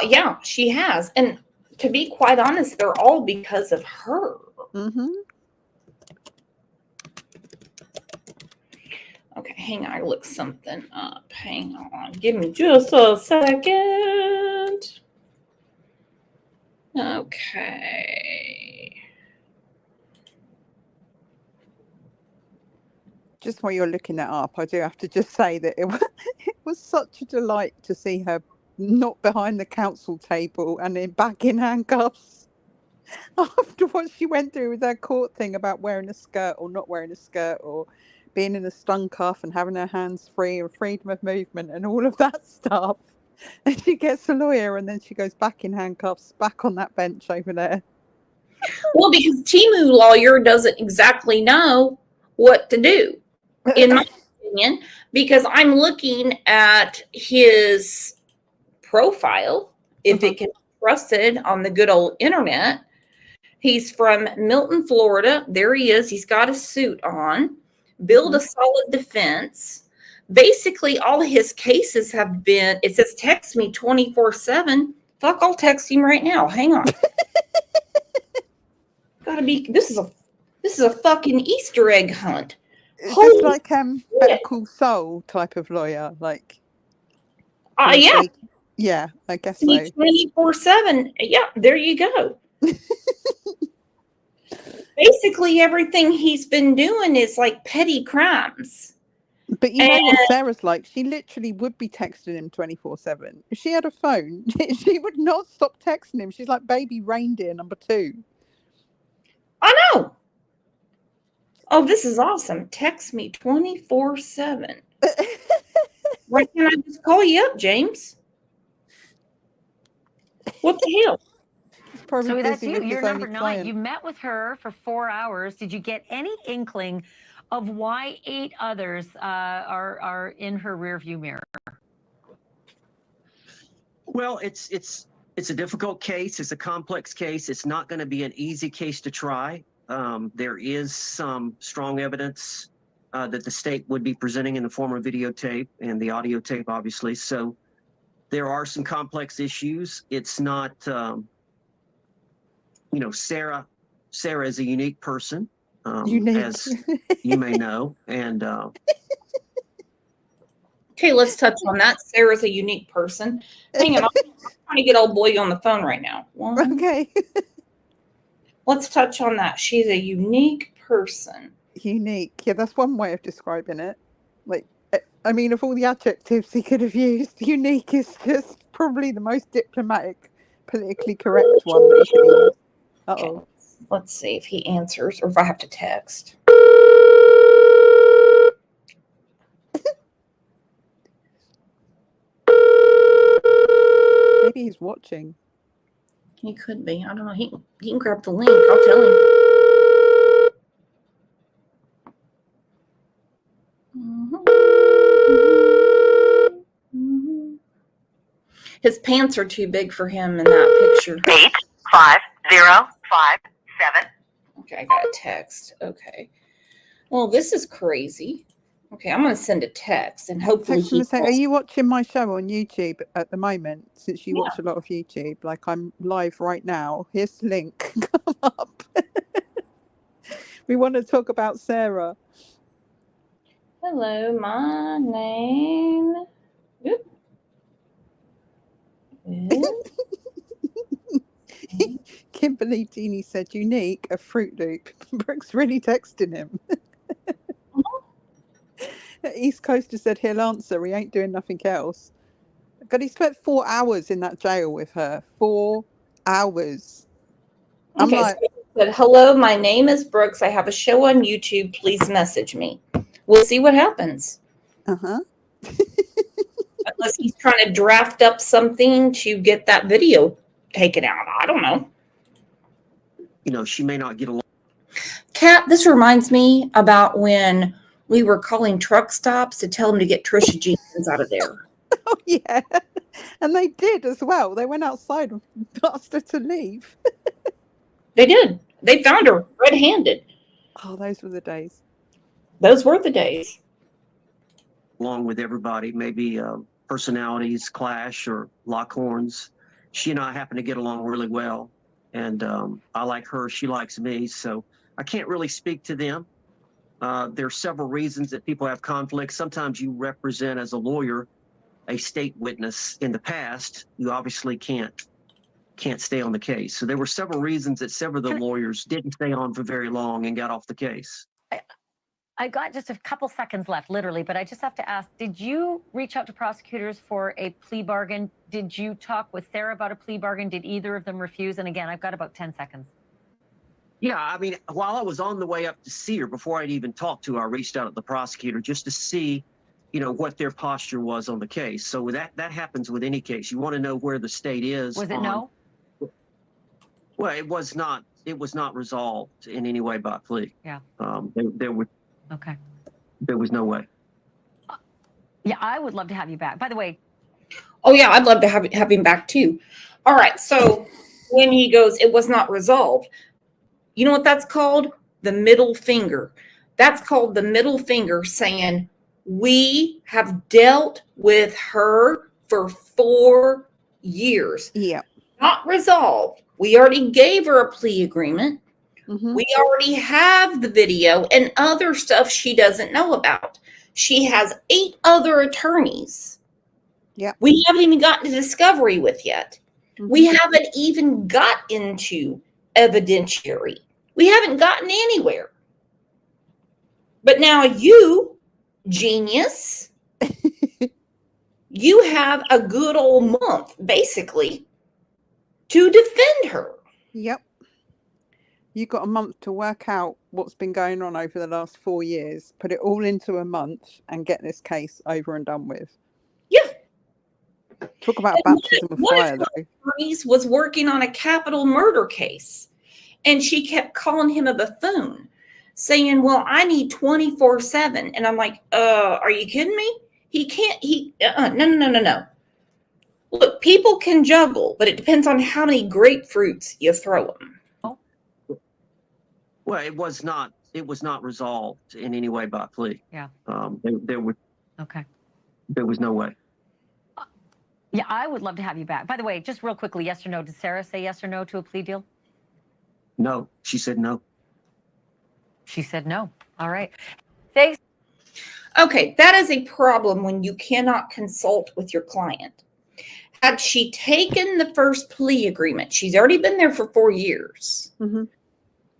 Yeah, she has. And to be quite honest, they're all because of her. Mm-hmm. Okay, hang on. I look something up. Hang on. Give me just a second. Okay. Just while you're looking that up, I do have to just say that it was such a delight to see her not behind the council table and then back in handcuffs after what she went through with her court thing about wearing a skirt or not wearing a skirt or being in a stun cuff and having her hands free and freedom of movement and all of that stuff. And she gets a lawyer and then she goes back in handcuffs, back on that bench over there. Well, because Timu lawyer doesn't exactly know what to do, in my opinion, because I'm looking at his profile, if it can be trusted on the good old internet. He's from Milton, Florida. There he is. He's got a suit on. Build a solid defense. Basically, all his cases have been, it says text me 24/7. Fuck, I'll text him right now. Hang on. Gotta be, this is a fucking Easter egg hunt. Is this like Better Call Saul type of lawyer? Like yeah. Yeah, I guess so. 24/7. Yeah, there you go. Basically, everything he's been doing is like petty crimes. But you know what Sarah's like? She literally would be texting him 24/7. If she had a phone, she would not stop texting him. She's like baby reindeer number 2. I know. Oh, this is awesome. Text me 24/7. Why can't I just call you up, James? What the hell? So that's you. You're number 9. You met with her for 4 hours. Did you get any inkling of why 8 others are in her rearview mirror? Well, it's a difficult case. It's a complex case. It's not going to be an easy case to try. There is some strong evidence that the state would be presenting in the form of videotape and the audio tape, obviously. So there are some complex issues. It's not, Sarah is a unique person, as you may know. And okay, let's touch on that. Sarah's a unique person. Hang on, I'm trying to get old boy on the phone right now. Okay. Let's touch on that. She's a unique person. Unique. Yeah, that's one way of describing it. Like, I mean, of all the adjectives he could have used, unique is just probably the most diplomatic, politically correct one that he could use. Uh-oh. Okay, let's see if he answers or if I have to text. Maybe he's watching. He could be. I don't know. He can grab the link. I'll tell him. His pants are too big for him in that picture. 85057. Okay, I got a text. Okay. Well, this is crazy. Okay, I'm going to send a text and hopefully he say, are you watching my show on YouTube at the moment? Since you watch a lot of YouTube, like I'm live right now. Here's the link. Come up. We want to talk about Sarah. Hello, my name. Oop. Kimberly Jeannie said, unique, a Fruit Loop. Brooke's really texting him. East Coaster said he'll answer. He ain't doing nothing else. God, he spent 4 hours in that jail with her. 4 hours. I'm Okay, like, so he said, hello, my name is Brooks. I have a show on YouTube. Please message me. We'll see what happens. Uh-huh. Unless he's trying to draft up something to get that video taken out. I don't know. You know, she may not get along. Kat, this reminds me about when we were calling truck stops to tell them to get Trisha Jenkins out of there. Oh, yeah. And they did as well. They went outside and asked her to leave. They did. They found her red-handed. Oh, those were the days. Those were the days. Along with everybody, maybe personalities clash or lock horns. She and I happen to get along really well, and I like her, she likes me, so I can't really speak to them. There are several reasons that people have conflicts. Sometimes you represent, as a lawyer, a state witness in the past. You obviously can't stay on the case. So there were several reasons that several of the lawyers didn't stay on for very long and got off the case. I got just a couple seconds left, literally, but I just have to ask, did you reach out to prosecutors for a plea bargain? Did you talk with Sarah about a plea bargain? Did either of them refuse? And again, I've got about 10 seconds. Yeah, I mean, while I was on the way up to see her, before I'd even talked to her, I reached out to the prosecutor just to see, you know, what their posture was on the case. So that happens with any case. You want to know where the state is. Was it no? Well, it was not resolved in any way by plea. Yeah. There was no way. Yeah, I would love to have you back. By the way. Oh, yeah, I'd love to have him back too. All right, so when he goes, it was not resolved. You know what that's called? The middle finger. That's called the middle finger saying, we have dealt with her for 4 years. Yeah. Not resolved. We already gave her a plea agreement. Mm-hmm. We already have the video and other stuff she doesn't know about. She has 8 other attorneys. Yeah. We haven't even gotten to discovery with yet. Mm-hmm. We haven't even got into evidentiary. We haven't gotten anywhere. But now you, genius, you have a good old month, basically, to defend her. Yep. You got a month to work out what's been going on over the last 4 years, put it all into a month, and get this case over and done with. Yeah. Talk about a baptism of fire, though. Was working on a capital murder case, and she kept calling him a buffoon, saying, well, I need 24/7. And I'm like, are you kidding me? He can't, no. Look, people can juggle, but it depends on how many grapefruits you throw them. Well, it was not resolved in any way by plea. Yeah. There was no way. Yeah, I would love to have you back. By the way, just real quickly, yes or no, did Sarah say yes or no to a plea deal? No, she said no. She said no. All right. Thanks. Okay, that is a problem when you cannot consult with your client. Had she taken the first plea agreement, she's already been there for 4 years. Mm-hmm.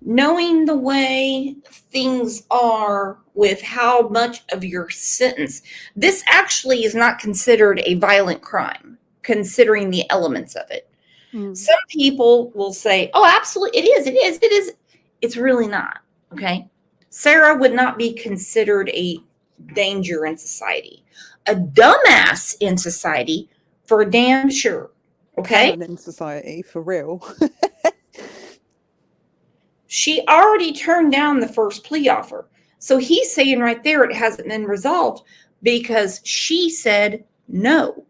Knowing the way things are with how much of your sentence, this actually is not considered a violent crime, considering the elements of it. Mm. Some people will say, oh, absolutely, it is. It's really not, okay? Sarah would not be considered a danger in society. A dumbass in society, for damn sure, okay? In society, for real. She already turned down the first plea offer. So he's saying right there it hasn't been resolved because she said no.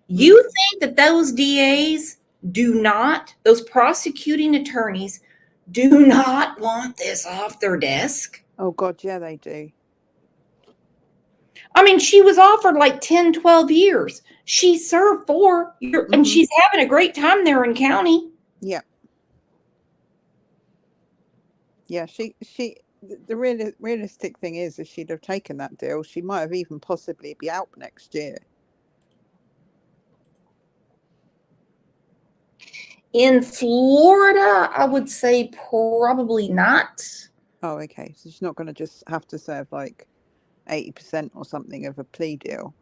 You think that those DAs those prosecuting attorneys do not want this off their desk? Oh, God, yeah, they do. I mean, she was offered like 10, 12 years. She served 4 years, and she's having a great time there in county. Yeah. Yeah, the realistic thing is, if she'd have taken that deal, she might have even possibly be out next year. In Florida, I would say probably not. Oh, okay. So she's not going to just have to serve like 80% or something of a plea deal.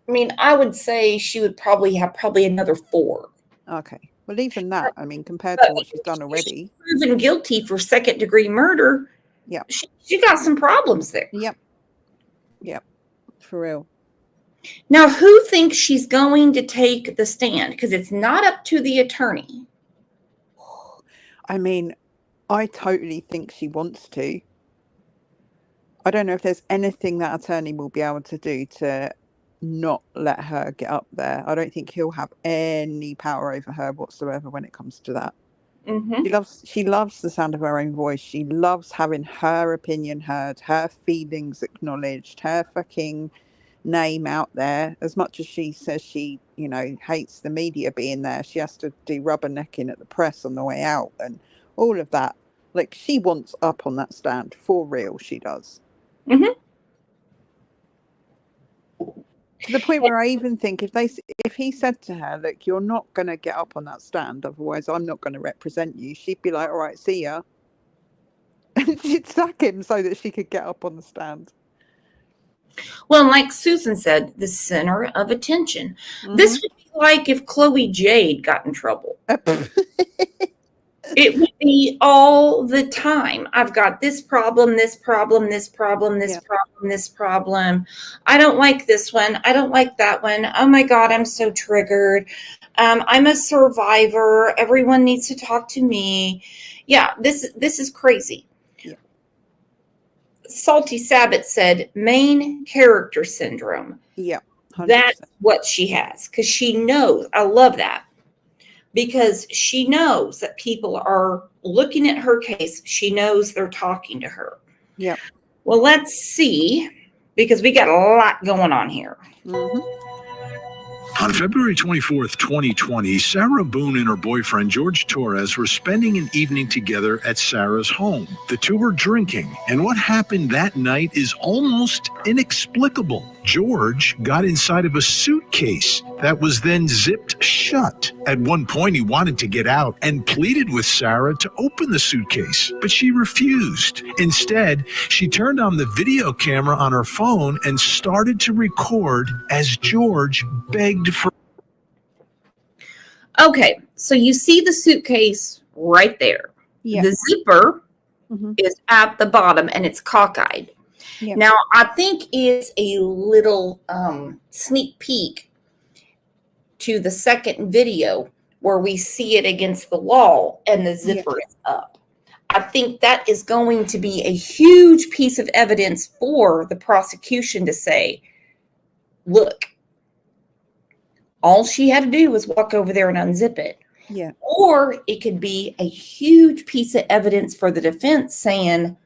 I mean, I would say she would probably have another 4. Okay. Well, even that, I mean, compared to what she's done already. She's proven guilty for second-degree murder. Yeah. She got some problems there. Yep. For real. Now, who thinks she's going to take the stand? Because it's not up to the attorney. I mean, I totally think she wants to. I don't know if there's anything that attorney will be able to do to not let her get up there. I don't think he'll have any power over her whatsoever when it comes to that. Mm-hmm. She loves the sound of her own voice. She loves having her opinion heard, her feelings acknowledged, her fucking name out there. As much as she says she, hates the media being there, she has to do rubbernecking at the press on the way out and all of that. Like, she wants up on that stand for real. She does. Mm-hmm. To the point where I even think if he said to her, look, you're not going to get up on that stand, otherwise I'm not going to represent you, she'd be like, all right, see ya. And she'd sack him so that she could get up on the stand. Well, like Susan said, the center of attention. Mm-hmm. This would be like if Chloe Jade got in trouble. It would be all the time. I've got this problem, this problem, this problem, this problem, this problem. I don't like this one. I don't like that one. Oh my God, I'm so triggered. I'm a survivor. Everyone needs to talk to me. Yeah, this is crazy. Yeah. Salty Sabbath said main character syndrome. Yeah. 100%. That's what she has, because she knows. I love that. Because she knows that people are looking at her case. She knows they're talking to her. Yeah. Well, let's see, because we got a lot going on here. Mm-hmm. On February 24th, 2020, Sarah Boone and her boyfriend, George Torres, were spending an evening together at Sarah's home. The two were drinking, and what happened that night is almost inexplicable. George got inside of a suitcase that was then zipped shut. At one point, he wanted to get out and pleaded with Sarah to open the suitcase, but she refused. Instead, she turned on the video camera on her phone and started to record as George begged for. Okay, so you see the suitcase right there. Yeah. The zipper Mm-hmm. is at the bottom and it's cockeyed. Yeah. Now, I think it's a little sneak peek to the second video where we see it against the wall and the zipper is up. I think that is going to be a huge piece of evidence for the prosecution to say, look, all she had to do was walk over there and unzip it. Yeah. Or it could be a huge piece of evidence for the defense saying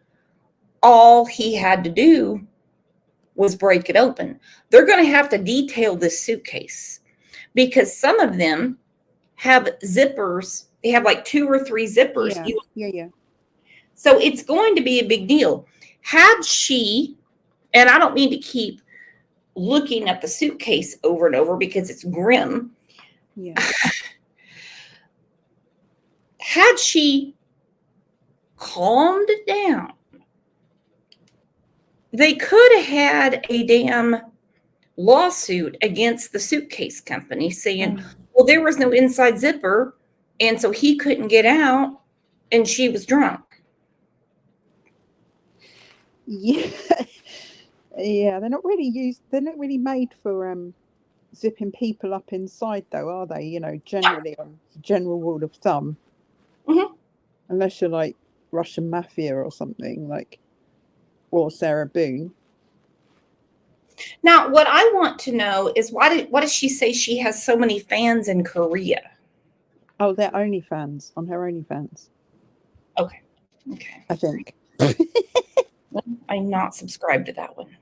all he had to do was break it open. They're going to have to detail this suitcase because some of them have zippers. They have like 2 or 3 zippers. Yeah. So it's going to be a big deal. Had she, and I don't mean to keep looking at the suitcase over and over because it's grim. Yeah. Had she calmed down, they could have had a damn lawsuit against the suitcase company saying, well, there was no inside zipper, and so he couldn't get out, and she was drunk. Yeah. Yeah, they're not really made for zipping people up inside though, are they? Generally on general rule of thumb. Mm-hmm. Unless you're like Russian mafia or something, or Sarah Boone. Now, what I want to know is what does she say she has so many fans in Korea? Oh, they're OnlyFans, on her OnlyFans. Okay. I think. I'm not subscribed to that one.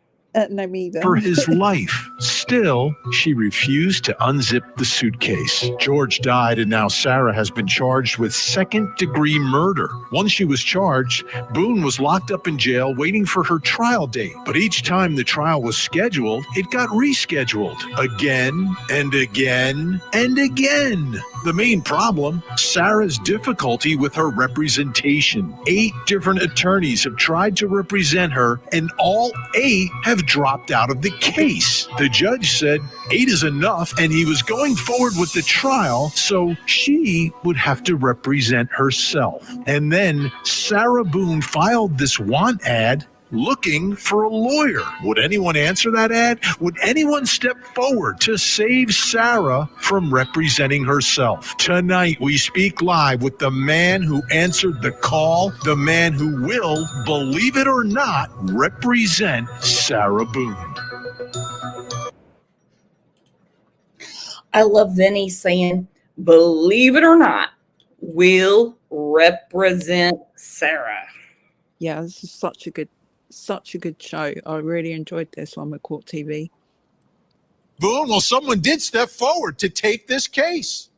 No, me either. For his life. Still, she refused to unzip the suitcase. George died, and now Sarah has been charged with second-degree murder. Once she was charged, Boone was locked up in jail waiting for her trial date. But each time the trial was scheduled, it got rescheduled again and again and again. The main problem, Sarah's difficulty with her representation. 8 different attorneys have tried to represent her, and all 8 have dropped out of the case. The judge said 8 is enough, and he was going forward with the trial, so she would have to represent herself. And then Sarah Boone filed this want ad looking for a lawyer. Would anyone answer that ad? Would anyone step forward to save Sarah from representing herself? Tonight, we speak live with the man who answered the call, the man who will, believe it or not, represent Sarah Boone. I love Vinny saying, believe it or not, will represent Sarah. Yeah, this is such a good show. I really enjoyed this one with Court TV. Boone, well, someone did step forward to take this case.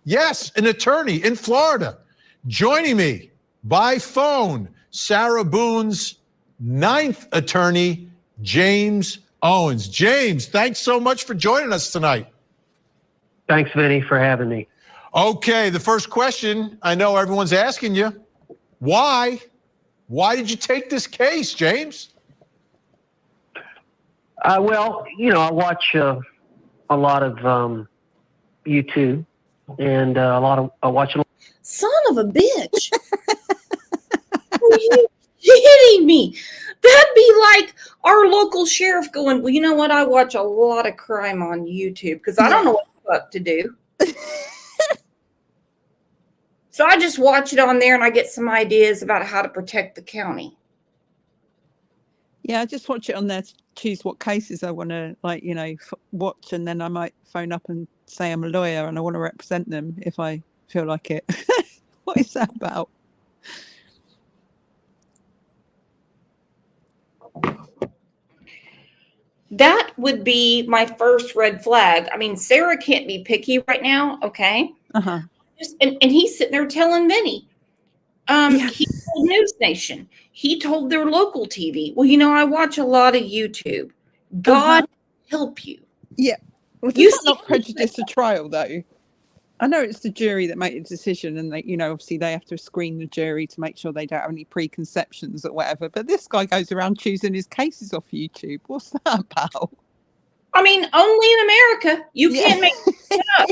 Yes, an attorney in Florida. Joining me by phone, Sarah Boone's ninth attorney, James Owens. James, thanks so much for joining us tonight. Thanks, Vinny, for having me. Okay, the first question I know everyone's asking you, why? Why did you take this case, James? Well, I watch a lot of YouTube, and I watch a lot. Son of a bitch. Are you kidding me? That'd be like our local sheriff going, well, you know what? I watch a lot of crime on YouTube because I don't know what the fuck to do. So I just watch it on there and I get some ideas about how to protect the county. Yeah, I just watch it on there to choose what cases I want to, watch, and then I might phone up and say I'm a lawyer and I want to represent them if I feel like it. What is that about? That would be my first red flag. I mean, Sarah can't be picky right now, okay? Uh-huh. And he's sitting there telling Vinny. He told News Nation. He told their local TV. Well, I watch a lot of YouTube. God help you. Yeah. Well, does that not prejudice the trial, though? I know it's the jury that make the decision, and they, obviously they have to screen the jury to make sure they don't have any preconceptions or whatever. But this guy goes around choosing his cases off YouTube. What's that about? I mean, only in America. You can't make it up.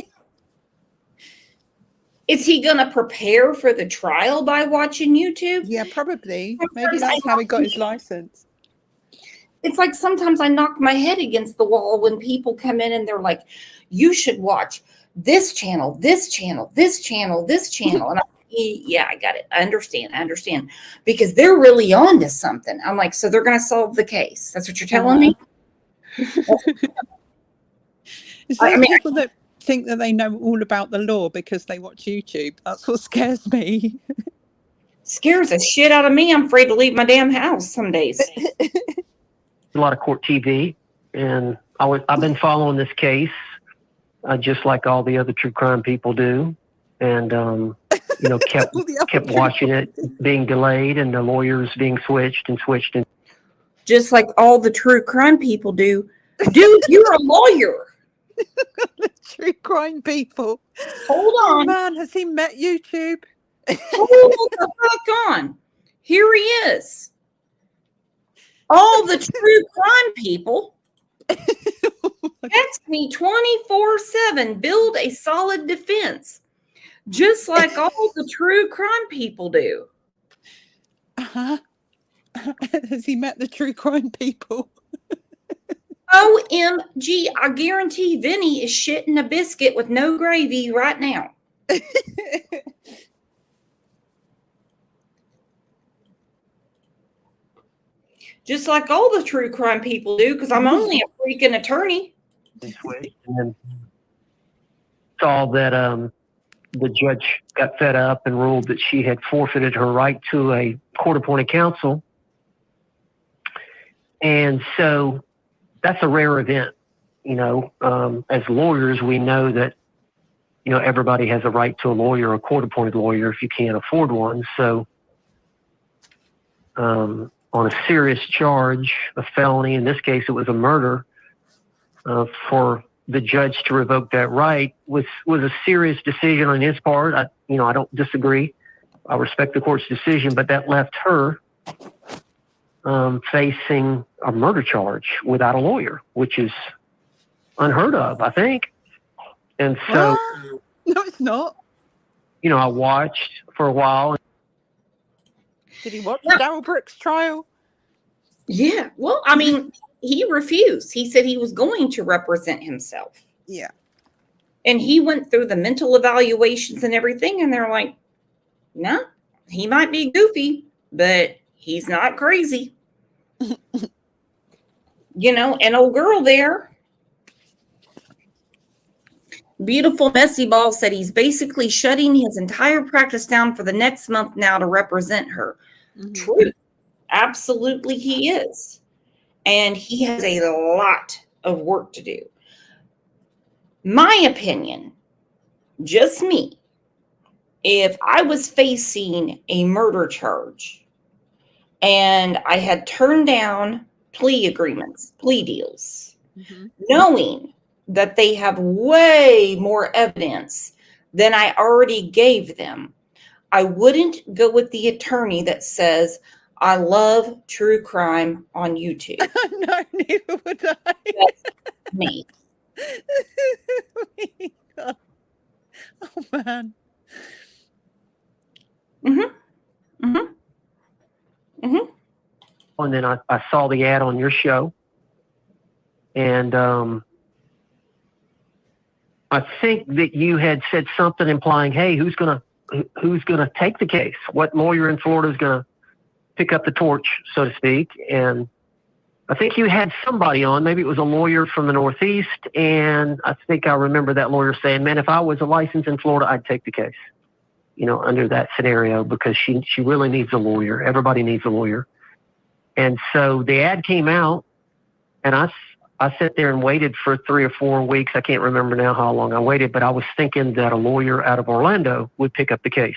Is he going to prepare for the trial by watching YouTube? Yeah, probably. Maybe that's how he got his license. It's like sometimes I knock my head against the wall when people come in and they're like, you should watch this channel, this channel, this channel, this channel. And I got it. I understand. Because they're really on to something. I'm like, so they're going to solve the case. That's what you're telling me? It's like people that think that they know all about the law because they watch YouTube. That's what scares me. Scares the shit out of me. I'm afraid to leave my damn house some days. A lot of court TV, and I've been following this case just like all the other true crime people do, and kept watching it being delayed and the lawyers being switched. Just like all the true crime people do. Dude, you're a lawyer. The true crime people. Hold on. Oh man, has he met YouTube? Hold the fuck on. Here he is. All the true crime people. Text me 24/7. Build a solid defense. Just like all the true crime people do. Uh-huh. Has he met the true crime people? OMG, I guarantee Vinny is shitting a biscuit with no gravy right now. Just like all the true crime people do, because I'm only a freaking attorney. And then saw that the judge got fed up and ruled that she had forfeited her right to a court-appointed counsel. And so that's a rare event. As lawyers, we know that, everybody has a right to a lawyer, a court-appointed lawyer, if you can't afford one. So on a serious charge, a felony, in this case, it was a murder, for the judge to revoke that right was a serious decision on his part. I don't disagree. I respect the court's decision, but that left her facing a murder charge without a lawyer, which is unheard of, I think. And so, no, it's not. I watched for a while. Did he watch Darryl Brooks' trial? Yeah. Well, I mean, he refused. He said he was going to represent himself. Yeah. And he went through the mental evaluations and everything, and they're like, no, he might be goofy, but he's not crazy. And old girl there, Beautiful Messy Ball, said he's basically shutting his entire practice down for the next month now to represent her. Mhm. True. Absolutely he is. And he has a lot of work to do. My opinion, just me, if I was facing a murder charge and I had turned down plea agreements, plea deals, Mhm. knowing that they have way more evidence than I already gave them, I wouldn't go with the attorney that says, I love true crime on YouTube. No, neither would I. That's me. God. Oh man. Mm-hmm. Mm-hmm. Mm-hmm. And then I saw the ad on your show, and I think that you had said something implying, "Hey, who's gonna take the case? What lawyer in Florida is gonna pick up the torch, so to speak?" And I think you had somebody on. Maybe it was a lawyer from the Northeast, and I think I remember that lawyer saying, "Man, if I was a license in Florida, I'd take the case." Under that scenario, because she really needs a lawyer. Everybody needs a lawyer. And so the ad came out, and I sat there and waited for 3 or 4 weeks. I can't remember now how long I waited, but I was thinking that a lawyer out of Orlando would pick up the case.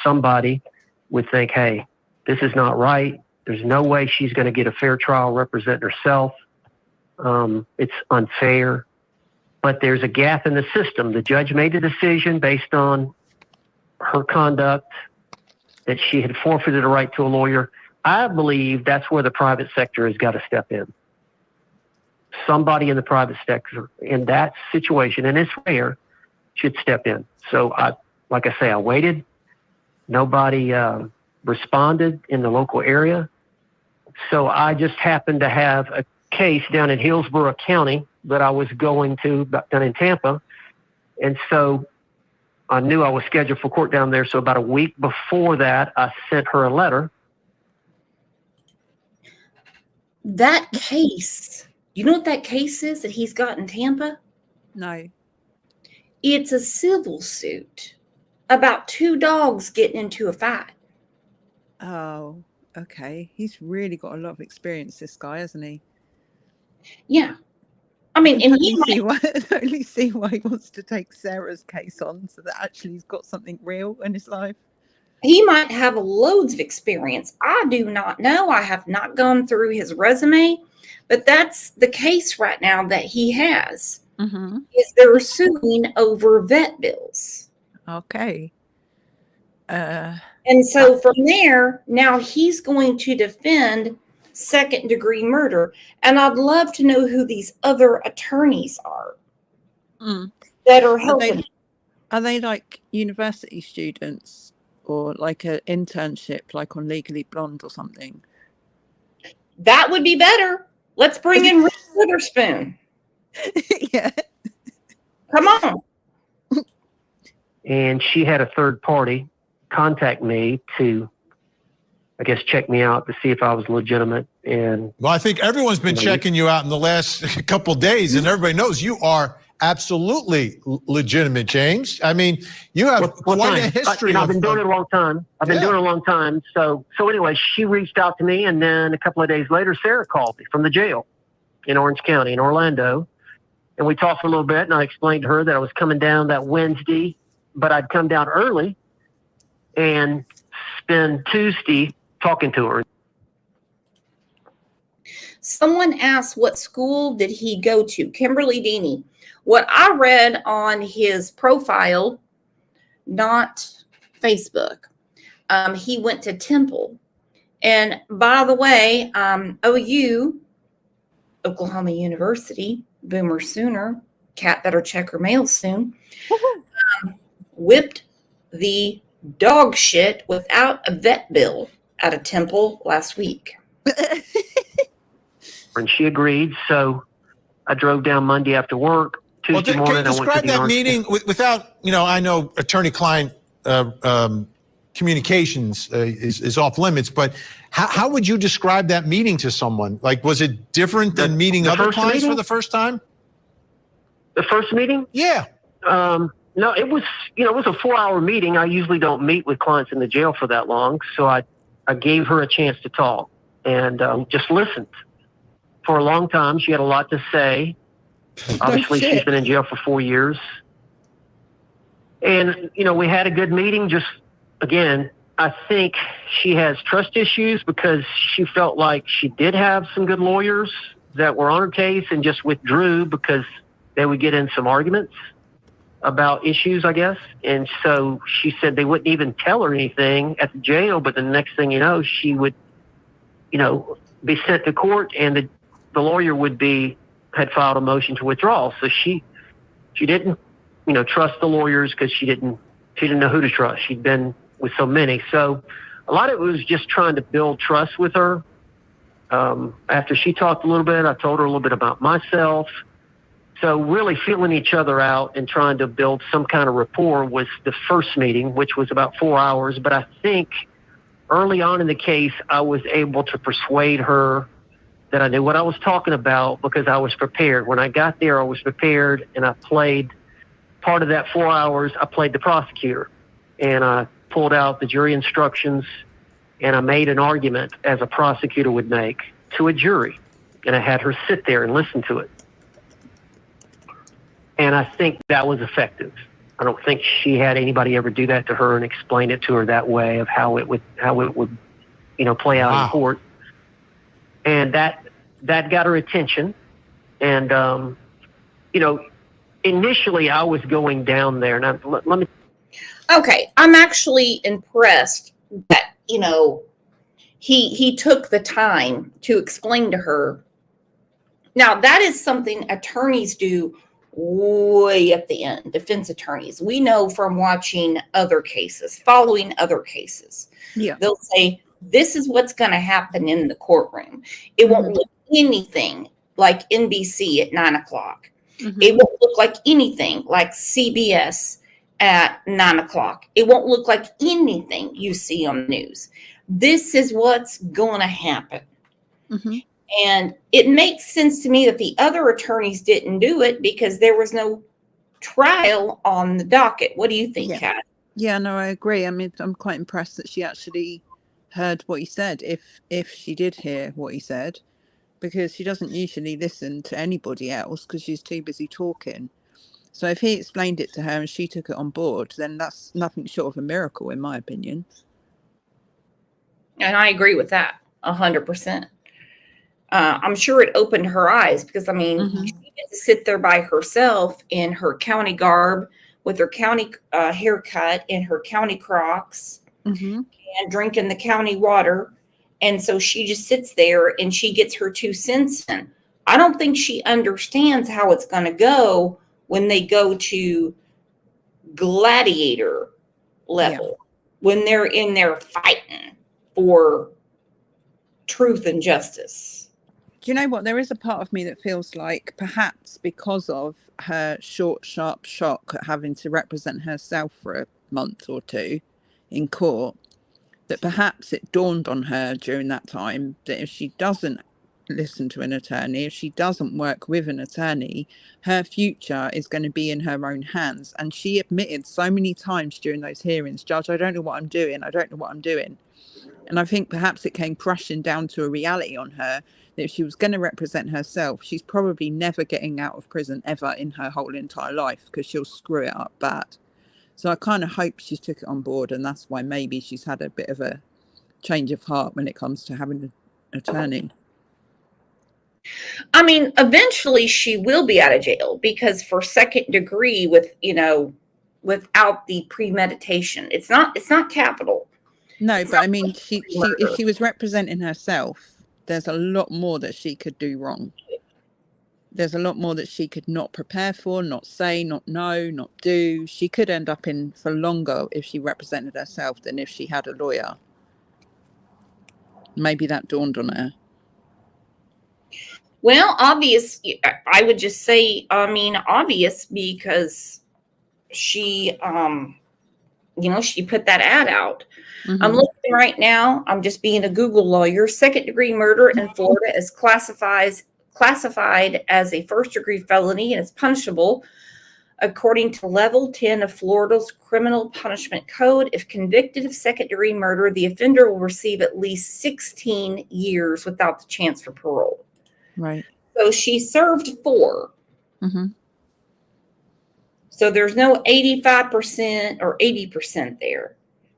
Somebody would think, hey, this is not right. There's no way she's going to get a fair trial representing herself. It's unfair. But there's a gap in the system. The judge made a decision based on her conduct that she had forfeited a right to a lawyer. I believe that's where the private sector has got to step in. Somebody in the private sector in that situation, and it's rare, should step in. So I waited. Nobody responded in the local area. So I just happened to have a case down in Hillsborough County that I was going to, down in Tampa. And so I knew I was scheduled for court down there. So about a week before that, I sent her a letter. That case, you know what that case is that he's got in Tampa? No. It's a civil suit about 2 dogs getting into a fight. Oh, okay. He's really got a lot of experience, this guy, hasn't he? Yeah. I mean, and totally see why he wants to take Sarah's case on, so that actually he's got something real in his life. He might have loads of experience. I do not know. I have not gone through his resume, but that's the case right now that he has. Mm-hmm. Is they're suing over vet bills. Okay. And so from there, now he's going to defend second-degree murder. And I'd love to know who these other attorneys are that are helping. Are they like university students or like an internship, like on Legally Blonde or something? That would be better. Let's bring in Reese Witherspoon. Yeah. Come on. And she had a third party contact me to, I guess, check me out to see if I was legitimate. And well, I think everyone's been checking you out in the last couple of days, and everybody knows you are absolutely legitimate, James. I mean, you have quite a history. I've been doing it a long time. Doing it a long time. So anyway, she reached out to me, and then a couple of days later, Sarah called me from the jail in Orange County in Orlando. And we talked for a little bit, and I explained to her that I was coming down that Wednesday, but I'd come down early and spend Tuesday talking to her. Someone asked, what school did he go to? Kimberly Deeney. What I read on his profile, not Facebook, he went to Temple. And by the way, OU, Oklahoma University, Boomer Sooner, cat better check her mail soon, whipped the dog shit without a vet bill at a Temple last week. And she agreed. So I drove down Monday after work. Tuesday morning, can you I went to describe the that Orange meeting without, I know attorney-client communications is off limits, but how would you describe that meeting to someone? Like, was it different than meeting other clients for the first time? The first meeting? Yeah. No, it was a 4-hour meeting. I usually don't meet with clients in the jail for that long. So I gave her a chance to talk and just listened for a long time. She had a lot to say. Obviously, she's been in jail for 4 years. And, we had a good meeting. Just, again, I think she has trust issues because she felt like she did have some good lawyers that were on her case and just withdrew because they would get in some arguments about issues, I guess. And so she said they wouldn't even tell her anything at the jail, but the next thing you know, she would, be sent to court and the lawyer had filed a motion to withdraw. So she didn't, trust the lawyers because she didn't know who to trust. She'd been with so many. So a lot of it was just trying to build trust with her. After she talked a little bit, I told her a little bit about myself. So really feeling each other out and trying to build some kind of rapport was the first meeting, which was about 4 hours. But I think early on in the case, I was able to persuade her that I knew what I was talking about because I was prepared. When I got there, I was prepared, and I played part of that 4 hours. I played the prosecutor, and I pulled out the jury instructions, and I made an argument as a prosecutor would make to a jury, and I had her sit there and listen to it. And I think that was effective. I don't think she had anybody ever do that to her and explain it to her that way of how it would play out in court. And that got her attention. And, initially I was going down there. Now, let me. Okay, I'm actually impressed that, he took the time to explain to her. Now, that is something attorneys do way at the end, defense attorneys. We know from watching other cases, following other cases. Yeah. They'll say, this is what's going to happen in the courtroom. It won't look anything like NBC at 9:00. It won't look like anything like CBS at 9:00. It won't look like anything you see on the news. This is what's going to happen. And it makes sense to me that the other attorneys didn't do it because there was no trial on the docket. What do you think, Kat? Yeah, no, I agree. I mean, I'm quite impressed that she actually heard what he said, if she did hear what he said, because she doesn't usually listen to anybody else because she's too busy talking. So if he explained it to her and she took it on board, then that's nothing short of a miracle, in my opinion. And I agree with that 100%. I'm sure it opened her eyes because, she get to sit there by herself in her county garb with her county haircut and her county Crocs and drinking the county water. And so she just sits there and she gets her 2 cents in. I don't think she understands how it's going to go when they go to gladiator level, when they're in there fighting for truth and justice. Do you know what? There is a part of me that feels like perhaps because of her short, sharp shock at having to represent herself for a month or two in court, that perhaps it dawned on her during that time that if she doesn't listen to an attorney, if she doesn't work with an attorney, her future is going to be in her own hands. And she admitted so many times during those hearings, Judge, I don't know what I'm doing. I don't know what I'm doing. And I think perhaps it came crashing down to a reality on her that if she was going to represent herself, she's probably never getting out of prison ever in her whole entire life because she'll screw it up bad. So I kind of hope she took it on board, and that's why maybe she's had a bit of a change of heart when it comes to having an attorney. Eventually she will be out of jail because for second degree without the premeditation, it's not capital. No, but if she was representing herself, there's a lot more that she could do wrong. There's a lot more that she could not prepare for, not say, not know, not do. She could end up in for longer if she represented herself than if she had a lawyer. Maybe that dawned on her. Well, obvious. I would just say, obvious, because she, she put that ad out. I'm looking right now. I'm just being a Google lawyer. Second-degree murder in Florida is classified as a first-degree felony and is punishable according to Level 10 of Florida's Criminal Punishment Code. If convicted of second-degree murder, the offender will receive at least 16 years without the chance for parole. Right. So she served 4. So there's no 85% or 80% there.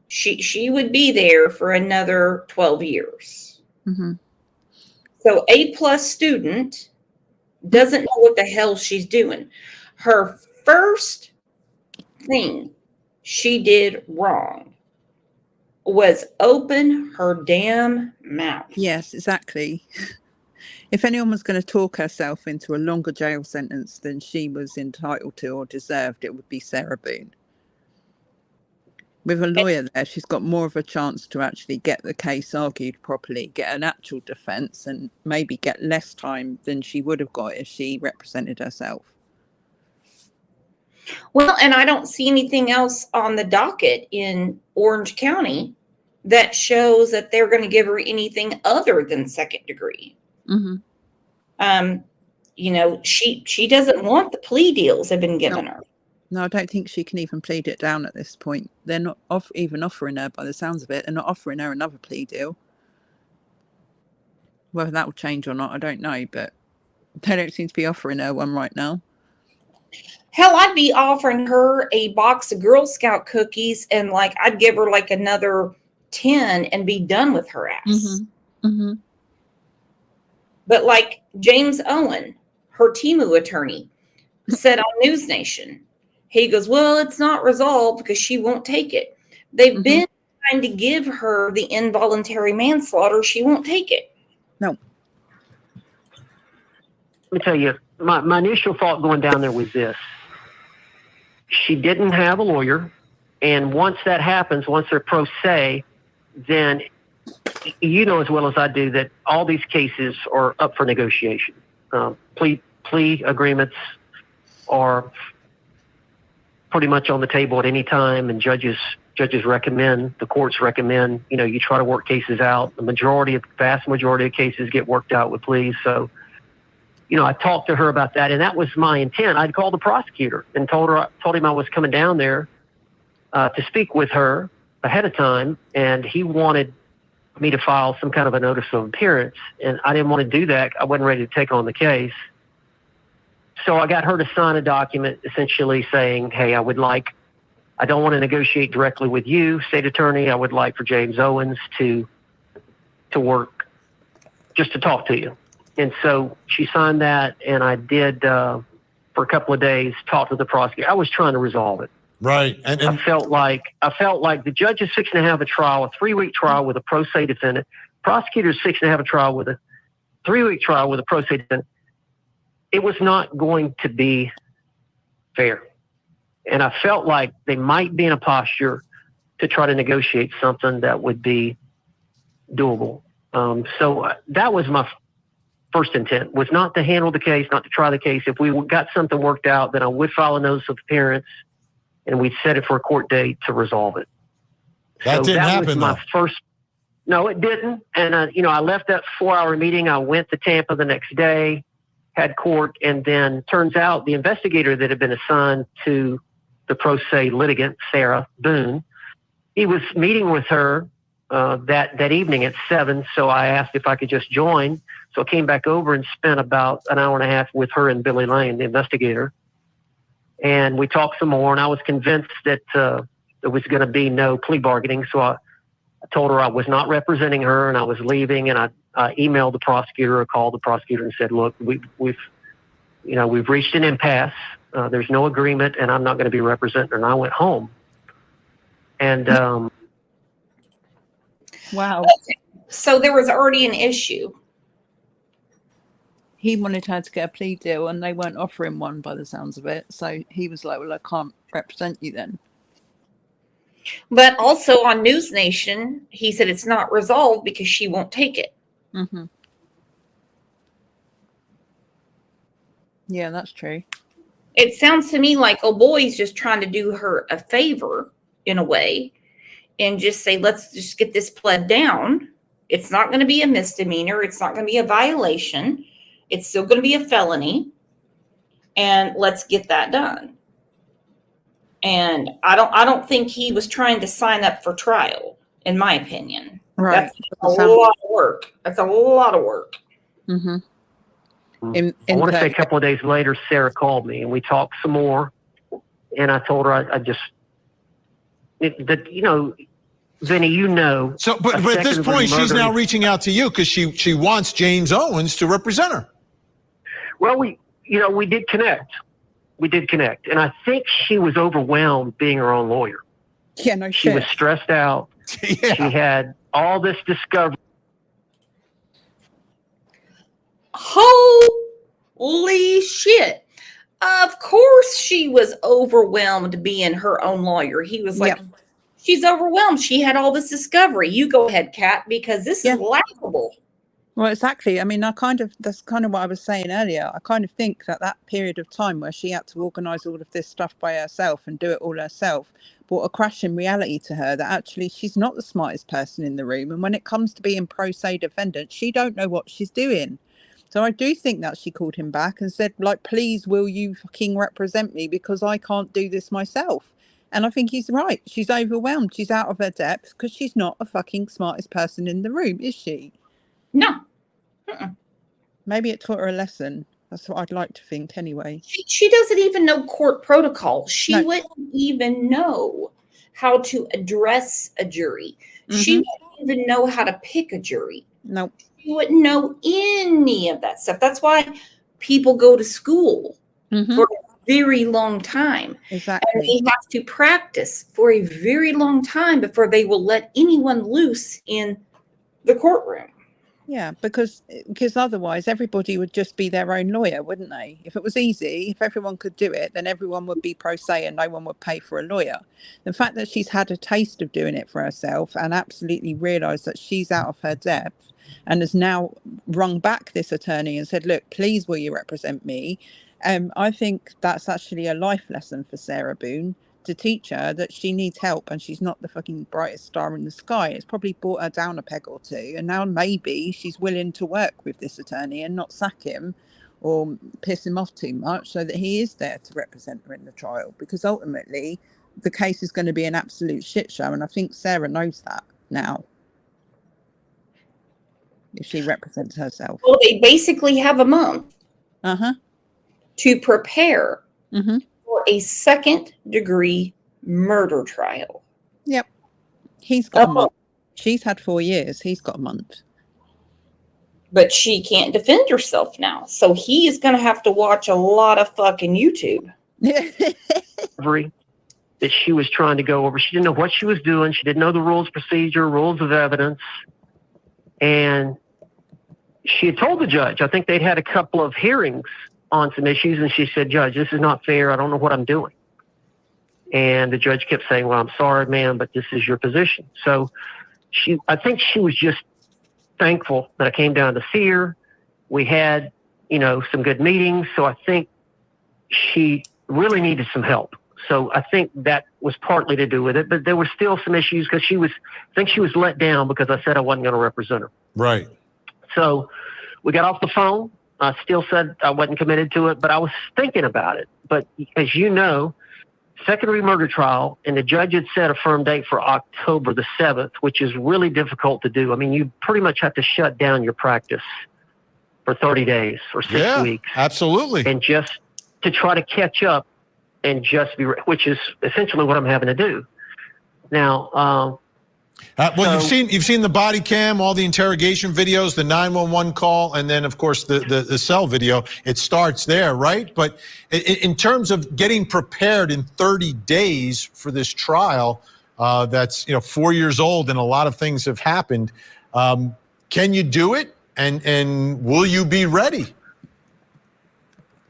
She would be there for another 12 years. So A+ student doesn't know what the hell she's doing. Her first thing she did wrong was open her damn mouth. Yes, exactly. If anyone was going to talk herself into a longer jail sentence than she was entitled to or deserved, it would be Sarah Boone. With a lawyer there, she's got more of a chance to actually get the case argued properly, get an actual defence, and maybe get less time than she would have got if she represented herself. Well, and I don't see anything else on the docket in Orange County that shows that they're going to give her anything other than second degree. She doesn't want the plea deals they've been giving her. No, I don't think she can even plead it down at this point. They're not even offering her, by the sounds of it, they're not offering her another plea deal. Whether that will change or not, I don't know, but they don't seem to be offering her one right now. Hell, I'd be offering her a box of Girl Scout cookies, and I'd give her another 10 and be done with her ass. But James Owen, her Temu attorney, said on News Nation, he goes, well, it's not resolved because she won't take it. They've been trying to give her the involuntary manslaughter. She won't take it. No. Let me tell you, my initial thought going down there was this. She didn't have a lawyer, and once that happens, once they're pro se, then you know as well as I do that all these cases are up for negotiation. Plea agreements are pretty much on the table at any time, and judges recommend, the courts recommend, you try to work cases out. The vast majority of cases get worked out with pleas. So, I talked to her about that, and that was my intent. I'd called the prosecutor and told him I was coming down there to speak with her ahead of time, and he wanted me to file some kind of a notice of appearance, and I didn't want to do that. I wasn't ready to take on the case. So I got her to sign a document essentially saying, hey, I don't want to negotiate directly with you, state attorney. I would like for James Owens to work, just to talk to you. And so she signed that, and I did, for a couple of days, talk to the prosecutor. I was trying to resolve it. Right. And I felt like the judge is fixing to have a trial, a 3-week trial with a pro se defendant. Prosecutor is fixing to have a trial with a 3-week trial with a pro se defendant. It was not going to be fair. And I felt like they might be in a posture to try to negotiate something that would be doable. So that was my first intent, was not to handle the case, not to try the case. If we got something worked out, then I would file a notice of appearance and we'd set it for a court date to resolve it. That didn't happen, though. No, it didn't. And, I left that 4-hour meeting. I went to Tampa the next day, had court, and then turns out the investigator that had been assigned to the pro se litigant, Sarah Boone, he was meeting with her that evening at 7. So I asked if I could just join. So I came back over and spent about an hour and a half with her and Billy Lane, the investigator. And we talked some more, and I was convinced that there was going to be no plea bargaining. So I told her I was not representing her and I was leaving, and I emailed the prosecutor or called the prosecutor and said, look, we've reached an impasse. There's no agreement, and I'm not going to be representing her. And I went home. And wow. Okay. So there was already an issue. He wanted her to get a plea deal, and they weren't offering one by the sounds of it. So he was like, well, I can't represent you then. But also on News Nation, he said it's not resolved because she won't take it. Mm-hmm. Yeah, that's true. It sounds to me like old boy's just trying to do her a favor in a way and just say, let's just get this pled down. It's not going to be a misdemeanor. It's not going to be a violation. It's still going to be a felony. And let's get that done. And I don't think he was trying to sign up for trial, in my opinion. Right. That's a lot of work. That's a lot of work. Mm-hmm. I want to say a couple of days later, Sarah called me and we talked some more. And I told her Vinny, So, but at this point, she's now reaching out to you because she wants James Owens to represent her. Well, we did connect. We did connect. And I think she was overwhelmed being her own lawyer. Yeah, no shit. She was stressed out. Yeah. She had all this discovery. Holy shit. Of course she was overwhelmed being her own lawyer. He was like, she's overwhelmed. She had all this discovery. You go ahead, Kat, because this is laughable. Well, exactly. I mean, that's kind of what I was saying earlier. I kind of think that period of time where she had to organise all of this stuff by herself and do it all herself brought a crash in reality to her that actually she's not the smartest person in the room. And when it comes to being pro se defendant, she don't know what she's doing. So I do think that she called him back and said, like, please, will you fucking represent me because I can't do this myself. And I think he's right. She's overwhelmed. She's out of her depth because she's not a fucking smartest person in the room, is she? No. Maybe it taught her a lesson. That's what I'd like to think anyway. She doesn't even know court protocol. She wouldn't even know how to address a jury. Mm-hmm. She wouldn't even know how to pick a jury. No. She wouldn't know any of that stuff. That's why people go to school for a very long time. Exactly. And they have to practice for a very long time before they will let anyone loose in the courtroom. Yeah, because otherwise everybody would just be their own lawyer, wouldn't they? If it was easy, if everyone could do it, then everyone would be pro se and no one would pay for a lawyer. The fact that she's had a taste of doing it for herself and absolutely realised that she's out of her depth and has now rung back this attorney and said, look, please, will you represent me? I think that's actually a life lesson for Sarah Boone, to teach her that she needs help and she's not the fucking brightest star in the sky. It's probably brought her down a peg or two, and now maybe she's willing to work with this attorney and not sack him or piss him off too much so that he is there to represent her in the trial, because ultimately the case is going to be an absolute shit show, and I think Sarah knows that now, if she represents herself. Well, they basically have a month to prepare for a second-degree murder trial. Yep. He's got a month. She's had 4 years. He's got a month. But she can't defend herself now. So he is going to have to watch a lot of fucking YouTube. That she was trying to go over. She didn't know what she was doing. She didn't know the rules of procedure, rules of evidence. And she had told the judge, I think they'd had a couple of hearings on some issues, and she said, Judge, this is not fair. I don't know what I'm doing. And the judge kept saying, well, I'm sorry, ma'am, but this is your position. So I think she was just thankful that I came down to see her. We had, some good meetings. So I think she really needed some help. So I think that was partly to do with it, but there were still some issues because I think she was let down because I said I wasn't going to represent her. Right. So we got off the phone. I still said I wasn't committed to it, but I was thinking about it. But as you know, second-degree murder trial, and the judge had set a firm date for October the 7th, which is really difficult to do. I mean, you pretty much have to shut down your practice for 30 days or 6 weeks. Absolutely. And just to try to catch up and just be, which is essentially what I'm having to do. Now, well, you've seen the body cam, all the interrogation videos, the 911 call, and then of course the cell video. It starts there, right? But in terms of getting prepared in 30 days for this trial, that's 4 years old and a lot of things have happened. Can you do it? And will you be ready?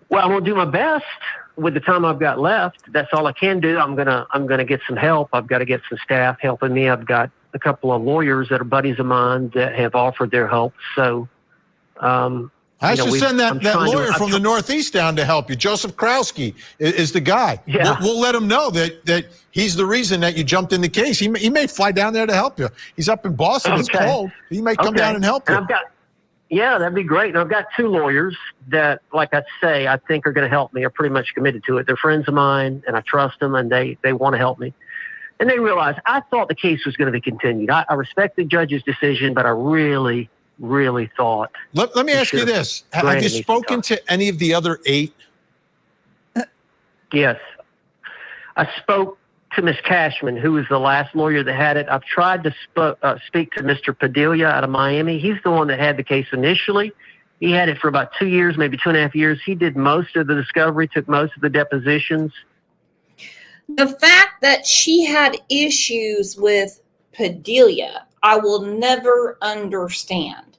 Well, I'm gonna do my best. with the time I've got left, that's all I can do. I'm gonna get some help. I've got to get some staff helping me. I've got a couple of lawyers that are buddies of mine that have offered their help. So, I should send that lawyer from the Northeast down to help you. Joseph Krowski is the guy. Yeah. We'll let him know that he's the reason that you jumped in the case. He may fly down there to help you. He's up in Boston. Okay. It's cold. He may come down and help you. Yeah, that'd be great. And I've got 2 lawyers that, like I say, I think are going to help me. Are pretty much committed to it. They're friends of mine, and I trust them, and they want to help me. And they realize I thought the case was going to be continued. I respect the judge's decision, but I really thought. Let me ask you this. Have you spoken to any of the other 8? Yes. I spoke to Ms. Cashman, who was the last lawyer that had it. I've tried to speak to Mr. Padilla out of Miami. He's the one that had the case initially. He had it for about 2 years, maybe 2.5 years. He did most of the discovery, took most of the depositions. The fact that she had issues with Padilla, I will never understand,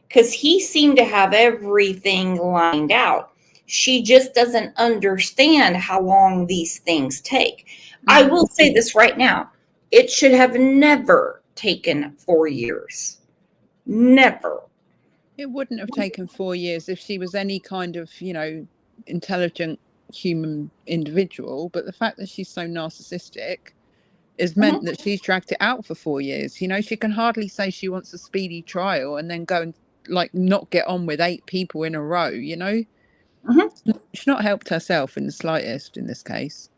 because he seemed to have everything lined out. She just doesn't understand how long these things take. I will say this right now. It should have never taken 4 years. Never. It wouldn't have taken 4 years if she was any kind of, intelligent human individual. But the fact that she's so narcissistic has meant that she's dragged it out for 4 years. She can hardly say she wants a speedy trial and then go and not get on with 8 people in a row, She's not helped herself in the slightest in this case.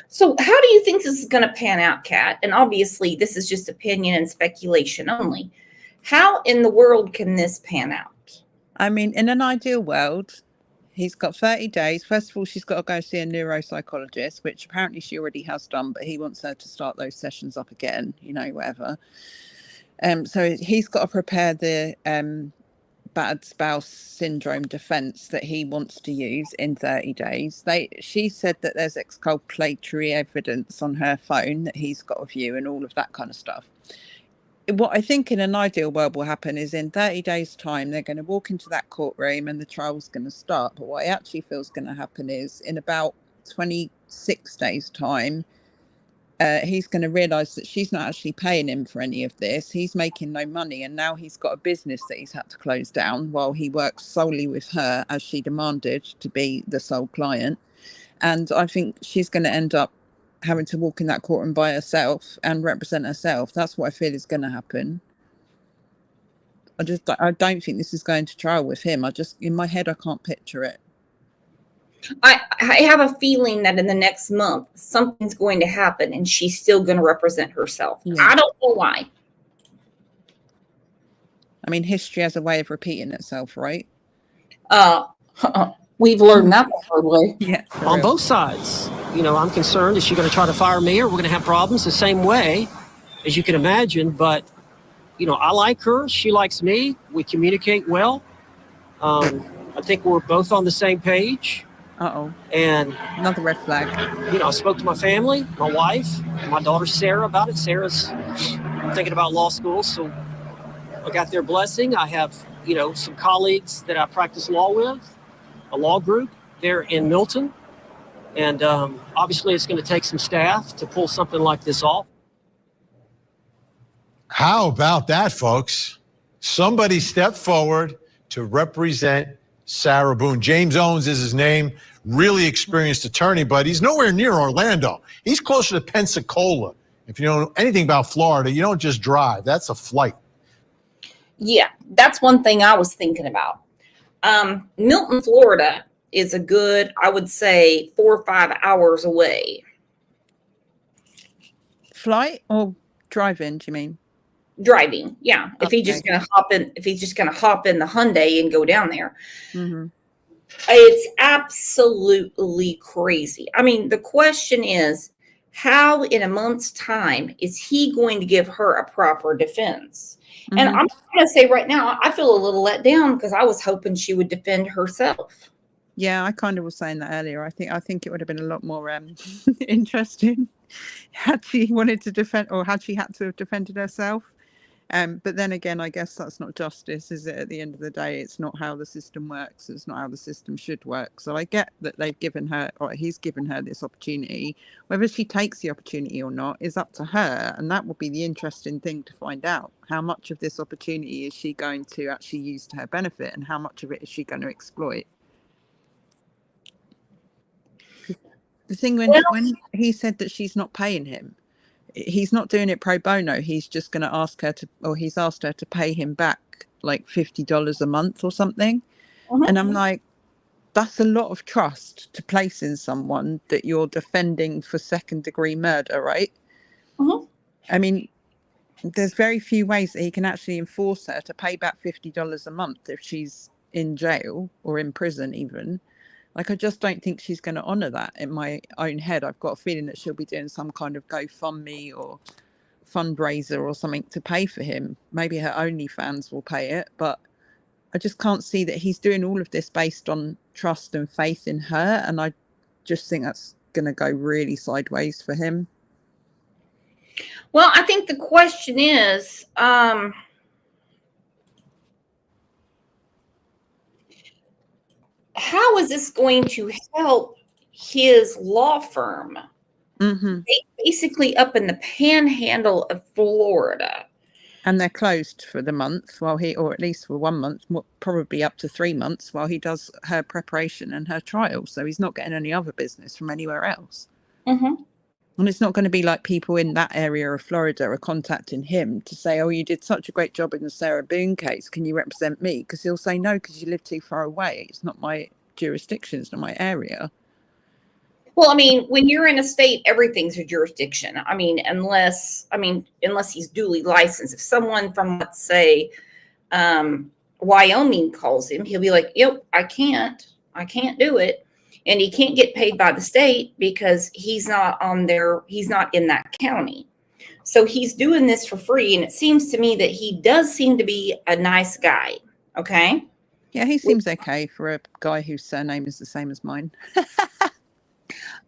So how do you think this is going to pan out, Kat? And obviously this is just opinion and speculation only. How in the world can this pan out? I mean, in an ideal world, he's got 30 days. First of all, she's got to go see a neuropsychologist, which apparently she already has done, but he wants her to start those sessions up again, whatever. So he's got to prepare the bad spouse syndrome defense that he wants to use in 30 days. She said that there's exculpatory evidence on her phone that he's got to view and all of that kind of stuff. What I think in an ideal world will happen is in 30 days' time, they're going to walk into that courtroom and the trial's going to start. But what I actually feel is going to happen is in about 26 days' time, he's going to realise that she's not actually paying him for any of this. He's making no money. And now he's got a business that he's had to close down while he works solely with her, as she demanded to be the sole client. And I think she's going to end up having to walk in that courtroom by herself and represent herself. That's what I feel is going to happen. I don't think this is going to trial with him. In my head, I can't picture it. I have a feeling that in the next month, something's going to happen and she's still going to represent herself. Yeah. I don't know why. I mean, history has a way of repeating itself, right? We've learned that the hard way. Yeah. On both sides. I'm concerned, is she going to try to fire me, or we're going to have problems the same way, as you can imagine. But, I like her. She likes me. We communicate well. I think we're both on the same page. Uh-oh. And another red flag. I spoke to my family, my wife, my daughter Sarah about it. Sarah's thinking about law school, so I got their blessing. I have, some colleagues that I practice law with, a law group there in Milton. And obviously it's going to take some staff to pull something like this off. How about that, folks? Somebody stepped forward to represent Sarah Boone. James Owens is his name, really experienced attorney, but he's nowhere near Orlando. He's closer to Pensacola. If you don't know anything about Florida, you don't just drive. That's a flight. Yeah, that's one thing I was thinking about. Milton, Florida is a good, I would say, 4 or 5 hours away. Flight or driving, do you mean? Driving, yeah. Okay. If he's just gonna hop in the Hyundai and go down there. Mm-hmm. It's absolutely crazy. I mean, the question is, how in a month's time is he going to give her a proper defense? Mm-hmm. And I'm going to say right now, I feel a little let down because I was hoping she would defend herself. Yeah, I kind of was saying that earlier. I think it would have been a lot more interesting had she wanted to defend, or had she had to have defended herself. But then again, I guess that's not justice, is it? At the end of the day, it's not how the system works. It's not how the system should work. So I get that they've given her, or he's given her this opportunity. Whether she takes the opportunity or not is up to her. And that will be the interesting thing to find out. How much of this opportunity is she going to actually use to her benefit, and how much of it is she going to exploit? The thing when he said that she's not paying him, he's not doing it pro bono. He's just going to ask her to, or he's asked her to pay him back like $50 a month or something. And I'm like, that's a lot of trust to place in someone that you're defending for second-degree murder, right? I mean, there's very few ways that he can actually enforce her to pay back $50 a month if she's in jail or in prison even. Like, I just don't think she's going to honour that in my own head. I've got a feeling that she'll be doing some kind of GoFundMe or fundraiser or something to pay for him. Maybe her OnlyFans will pay it, but I just can't see that he's doing all of this based on trust and faith in her. And I just think that's going to go really sideways for him. Well, I think the question is, how is this going to help his law firm? Basically up in the panhandle of Florida. And they're closed for the month while he, or at least for 1 month, probably up to 3 months while he does her preparation and her trial. So he's not getting any other business from anywhere else. And it's not going to be like people in that area of Florida are contacting him to say, oh, you did such a great job in the Sarah Boone case. Can you represent me? Because he'll say, no, because you live too far away. It's not my jurisdiction. It's not my area. Well, I mean, when you're in a state, everything's a jurisdiction. I mean, unless he's duly licensed. If someone from, let's say, Wyoming calls him, he'll be like, yep, I can't do it. And he can't get paid by the state because he's not in that county. So he's doing this for free. And it seems to me that he does seem to be a nice guy. Okay. Yeah, he seems okay for a guy whose surname is the same as mine.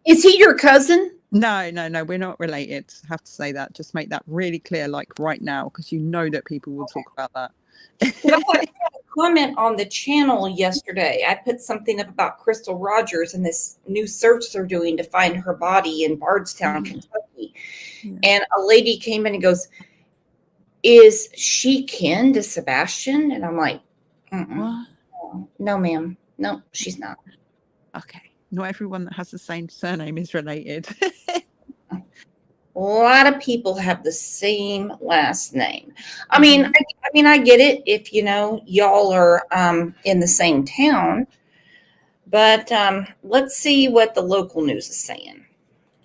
Is he your cousin? No, we're not related. I have to say that. Just make that really clear, like right now, because you know that people will talk about that. I had a comment on the channel yesterday. I put something up about Crystal Rogers and this new search they're doing to find her body in Bardstown, Kentucky. Yeah. And a lady came in and goes, is she kin to Sebastian? And I'm like, no, ma'am. No, she's not. Okay. Not everyone that has the same surname is related. A lot of people have the same last name. I mean, I get it if y'all are in the same town, but let's see what the local news is saying.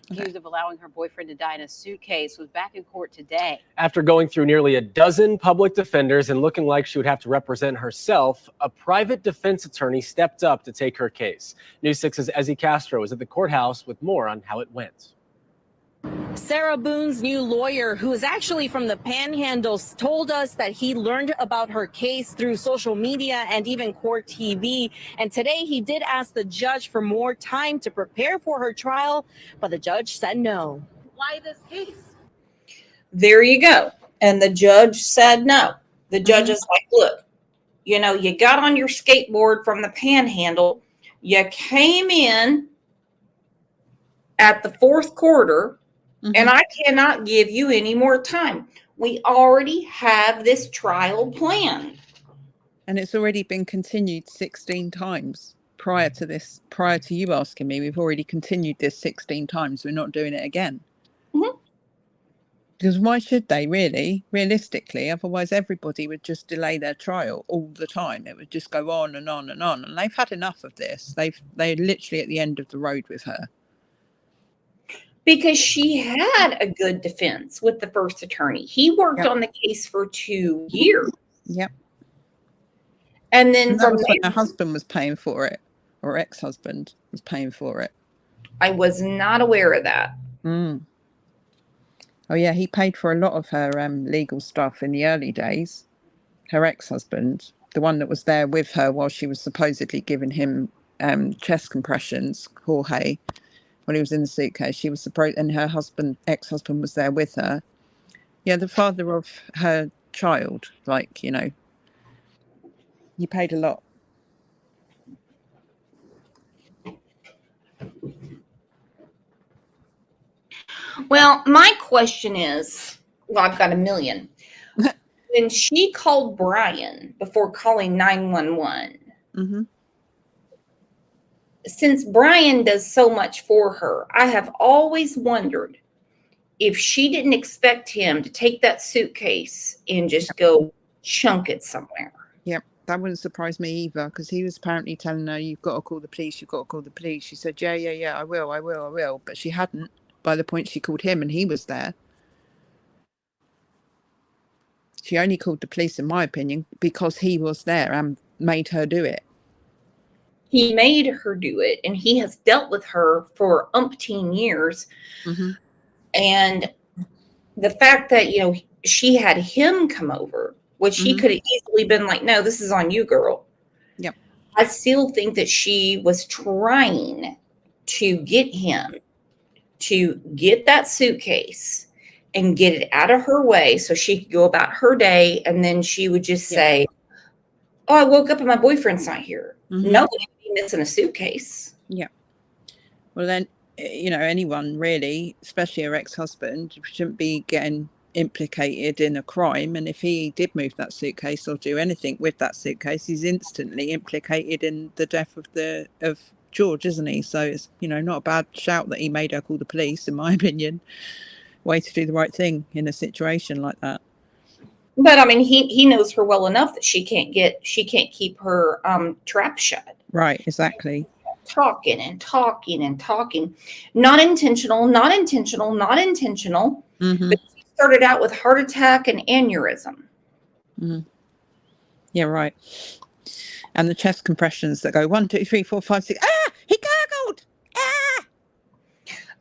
Accused of allowing her boyfriend to die in a suitcase was back in court today. After going through nearly a dozen public defenders and looking like she would have to represent herself, a private defense attorney stepped up to take her case. News 6's Ezzy Castro is at the courthouse with more on how it went. Sarah Boone's new lawyer, who is actually from the Panhandle, told us that he learned about her case through social media and even court TV. And today he did ask the judge for more time to prepare for her trial, but the judge said no. Why this case? There you go. And the judge said no. The judge is like, look, you got on your skateboard from the Panhandle. You came in at the fourth quarter. And I cannot give you any more time. We already have this trial planned. And it's already been continued 16 times prior to you asking me. We've already continued this 16 times. We're not doing it again. Because why should they, really? Realistically, otherwise everybody would just delay their trial all the time. It would just go on and on and on. And they've had enough of this. They're literally at the end of the road with her. Because she had a good defense with the first attorney. He worked on the case for 2 years. Yep. And then from when her husband was paying for it, or ex-husband was paying for it. I was not aware of that. Oh yeah, he paid for a lot of her legal stuff in the early days. Her ex-husband, the one that was there with her while she was supposedly giving him chest compressions, Jorge. When he was in the suitcase, she was surprised, and her ex-husband was there with her. Yeah, the father of her child. Like, you know, you paid a lot. Well, my question is, well, I've got a million. When she called Brian before calling 911, Mm-hmm. since Brian does so much for her, I have always wondered if she didn't expect him to take that suitcase and just go chunk it somewhere. Yep, that wouldn't surprise me either, because he was apparently telling her, you've got to call the police, you've got to call the police. She said, yeah, I will. But she hadn't by the point she called him and he was there. She only called the police, in my opinion, because he was there and made her do it. He made her do it, and he has dealt with her for umpteen years. Mm-hmm. And the fact that, you know, she had him come over, which he could have easily been like, no, this is on you, girl. Yep. I still think that she was trying to get him to get that suitcase and get it out of her way so she could go about her day, and then she would just say, oh, I woke up and my boyfriend's not here. Nobody would be missing a suitcase. Yeah. Well, then, you know, anyone really, especially her ex-husband, shouldn't be getting implicated in a crime. And if he did move that suitcase or do anything with that suitcase, he's instantly implicated in the death of George, isn't he? So it's, you know, not a bad shout that he made her call the police, in my opinion. Way to do the right thing in a situation like that. But I mean, he knows her well enough that she can't keep her trap shut. Right, exactly. Talking. Not intentional. Mm-hmm. But she started out with heart attack and aneurysm. Mm. Yeah, right. And the chest compressions that go 1, 2, 3, 4, 5, 6. Ah, he gurgled. Ah,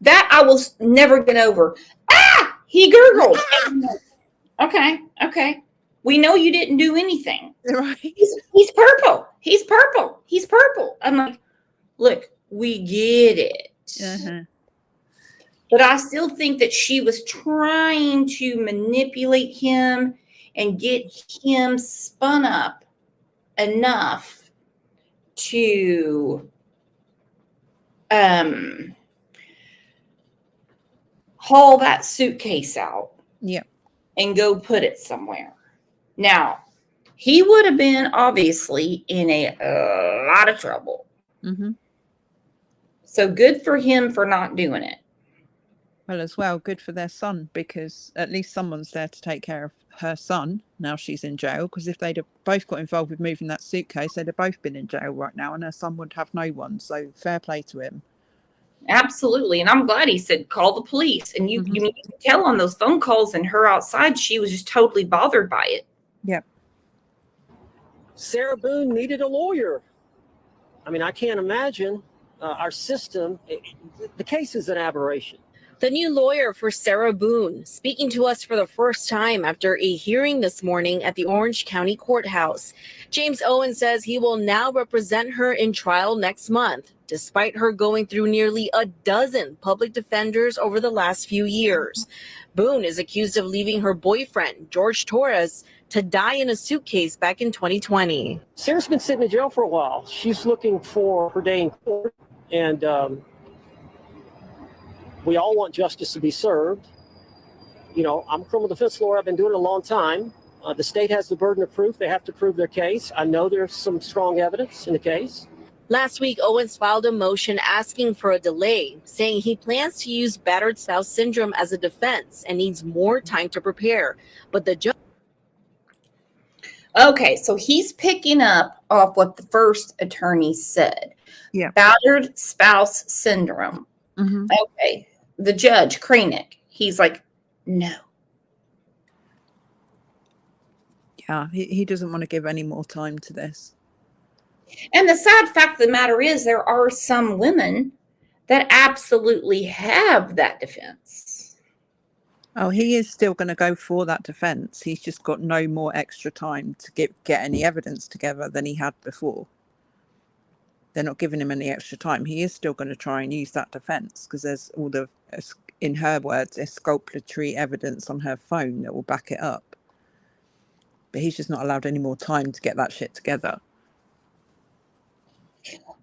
that I will never get over. Ah, he gurgled. Okay. We know you didn't do anything. Right. He's purple. I'm like, look, we get it. Uh-huh. But I still think that she was trying to manipulate him and get him spun up enough to haul that suitcase out. Yeah. And go put it somewhere. Now, he would have been obviously in a lot of trouble. Mm-hmm. So good for him for not doing it. Well, as well, good for their son, because at least someone's there to take care of her son. Now she's in jail, because if they'd have both got involved with moving that suitcase, they'd have both been in jail right now, and her son would have no one. So fair play to him. Absolutely. And I'm glad he said, call the police. And you can tell on those phone calls and her outside, she was just totally bothered by it. Yep. Sarah Boone needed a lawyer. I mean, I can't imagine our system. The case is an aberration. The new lawyer for Sarah Boone speaking to us for the first time after a hearing this morning at the Orange County Courthouse. James Owen says he will now represent her in trial next month, despite her going through nearly a dozen public defenders over the last few years. Boone is accused of leaving her boyfriend, George Torres, to die in a suitcase back in 2020. Sarah's been sitting in jail for a while. She's looking for her day in court, and we all want justice to be served. You know, I'm a criminal defense lawyer. I've been doing it a long time. The state has the burden of proof. They have to prove their case. I know there's some strong evidence in the case. Last week, Owens filed a motion asking for a delay, saying he plans to use battered spouse syndrome as a defense and needs more time to prepare. But the judge... Okay, so he's picking up off what the first attorney said. Yeah. Battered spouse syndrome. Mm-hmm. Okay. The judge, Kranick, he's like, no. Yeah, he doesn't want to give any more time to this. And the sad fact of the matter is there are some women that absolutely have that defense. Oh, he is still going to go for that defense. He's just got no more extra time to get any evidence together than he had before. They're not giving him any extra time. He is still going to try and use that defense because there's all the, in her words, exculpatory evidence on her phone that will back it up. but he's just not allowed any more time to get that shit together.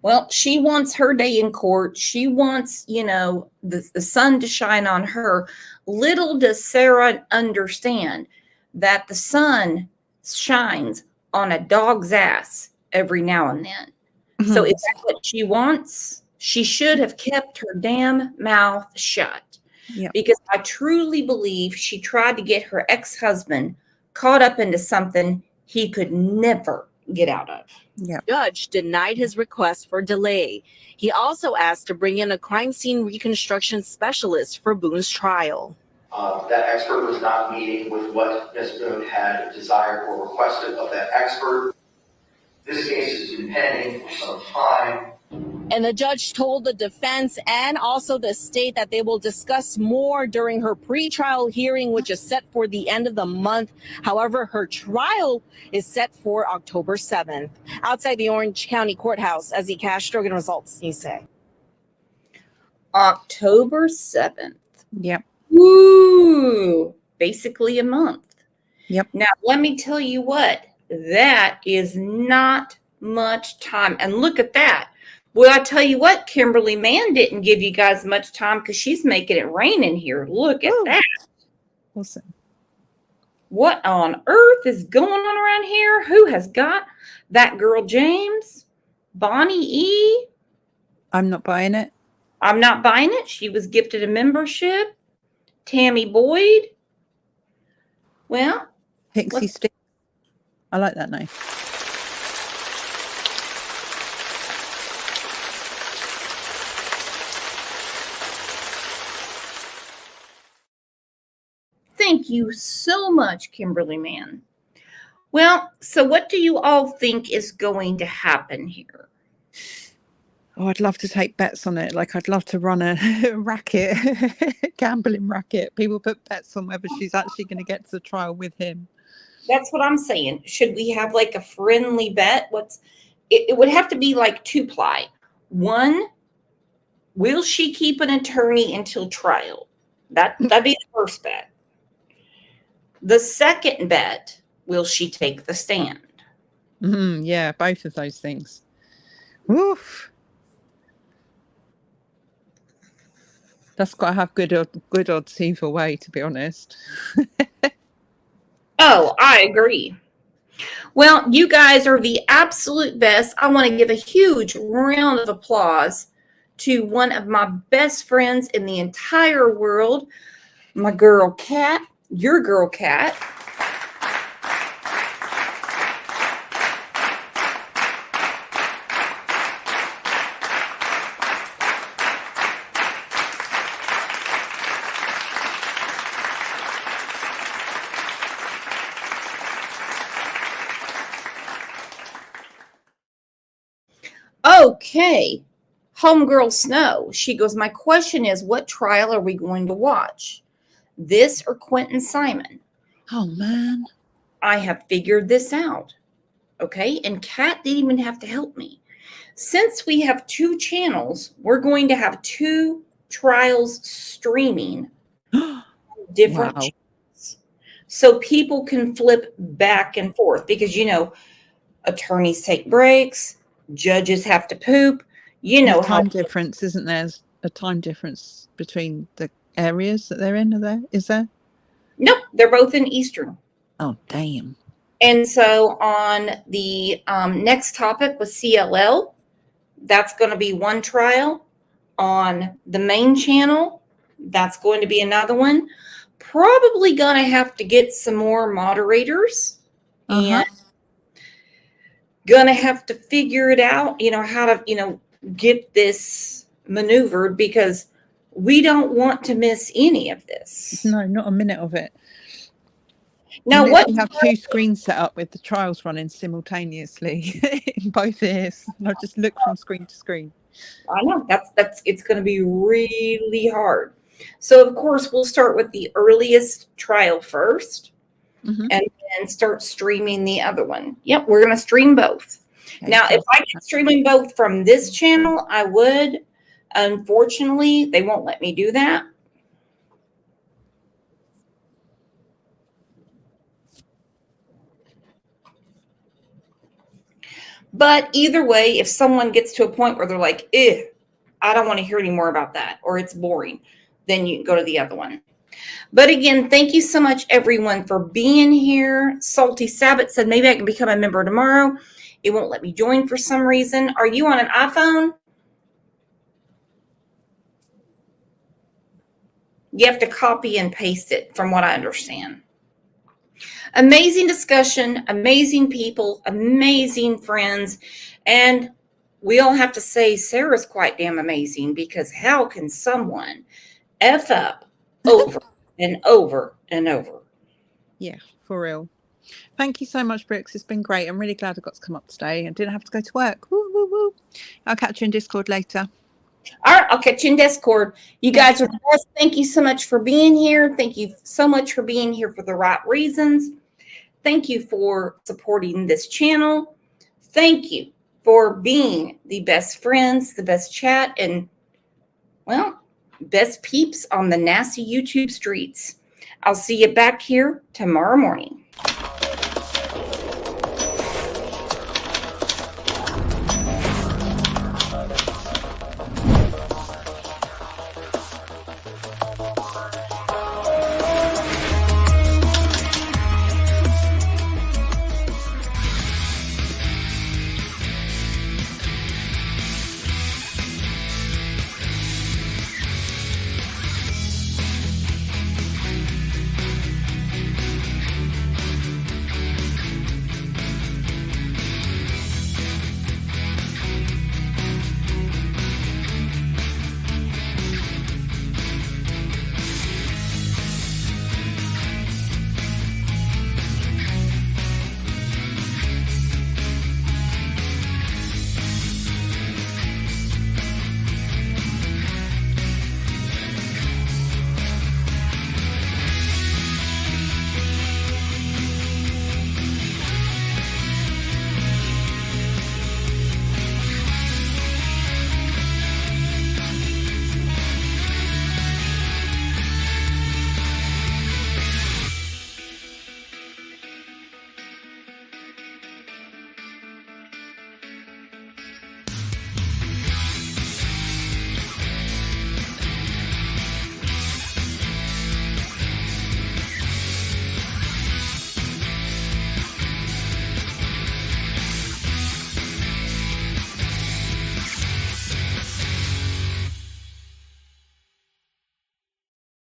Well, she wants her day in court. She wants, the sun to shine on her. Little does Sarah understand that the sun shines on a dog's ass every now and then. So if that's what she wants, she should have kept her damn mouth shut. Yep. Because I truly believe she tried to get her ex-husband caught up into something he could never get out of. Yeah. Judge denied his request for delay. He also asked to bring in a crime scene reconstruction specialist for Boone's trial. That expert was not meeting with what Ms. Boone had desired or requested of that expert. This case has been pending for some time. And the judge told the defense and also the state that they will discuss more during her pretrial hearing, which is set for the end of the month. However, her trial is set for October 7th. Outside the Orange County Courthouse, Ezzy Castro, Results, you say. October 7th. Yep. Woo! Basically a month. Yep. Now, let me tell you what. That is not much time. And look at that. Well, I tell you what, Kimberly Mann didn't give you guys much time because she's making it rain in here. Look at that. Awesome. What on earth is going on around here? Who has got that girl, James? Bonnie E? I'm not buying it. I'm not buying it. She was gifted a membership. Tammy Boyd. Well, Pixie Stick. I like that name. Thank you so much, Kimberly Mann. Well, so what do you all think is going to happen here? Oh, I'd love to take bets on it. Like, I'd love to run a racket, gambling racket. People put bets on whether she's actually going to get to the trial with him. That's what I'm saying. Should we have like a friendly bet? It would have to be like two-ply. One, will she keep an attorney until trial? That'd be the first bet. The second bet, will she take the stand? Yeah, both of those things. Woof. That's got to have good odds either way, to be honest. Oh, I agree. Well, you guys are the absolute best. I want to give a huge round of applause to one of my best friends in the entire world, my girl, Kat, your girl, Kat. Okay, homegirl Snow. She goes, my question is, what trial are we going to watch? This or Quentin Simon? Oh, man. I have figured this out. Okay, and Kat didn't even have to help me. Since we have two channels, we're going to have two trials streaming different channels. So people can flip back and forth because, attorneys take breaks. Judges have to poop. There's time difference, isn't there? There's a time difference between the areas that they're in. Is there? Nope, they're both in Eastern. Oh, damn. And so on the next topic with CLL, that's going to be one trial. On the main channel, that's going to be another one. Probably going to have to get some more moderators. And going to have to figure it out, how to, get this maneuvered because we don't want to miss any of this. No, not a minute of it. Now, we have two screens set up with the trials running simultaneously in both ears. And I just look from screen to screen. I know it's going to be really hard. So, of course, we'll start with the earliest trial first. And then start streaming the other one. Yep, we're going to stream both. Okay, now, if I could stream both from this channel, I would. Unfortunately, they won't let me do that. But either way, if someone gets to a point where they're like, I don't want to hear any more about that, or it's boring, then you can go to the other one. But again, thank you so much, everyone, for being here. Salty Sabbath said, maybe I can become a member tomorrow. It won't let me join for some reason. Are you on an iPhone? You have to copy and paste it, from what I understand. Amazing discussion, amazing people, amazing friends. And we all have to say Sarah's quite damn amazing, because how can someone F up over and over and over? Yeah, for real. Thank you so much, Brooks. It's been great. I'm really glad I got to come up today and didn't have to go to work. Woo, woo, woo. I'll catch you in Discord later. All right, I'll catch you in Discord. You guys are the best. Thank you so much for being here. Thank you so much for being here for the right reasons. Thank you for supporting this channel. Thank you for being the best friends, the best chat, and, well, best peeps on the nasty YouTube streets. I'll see you back here tomorrow morning.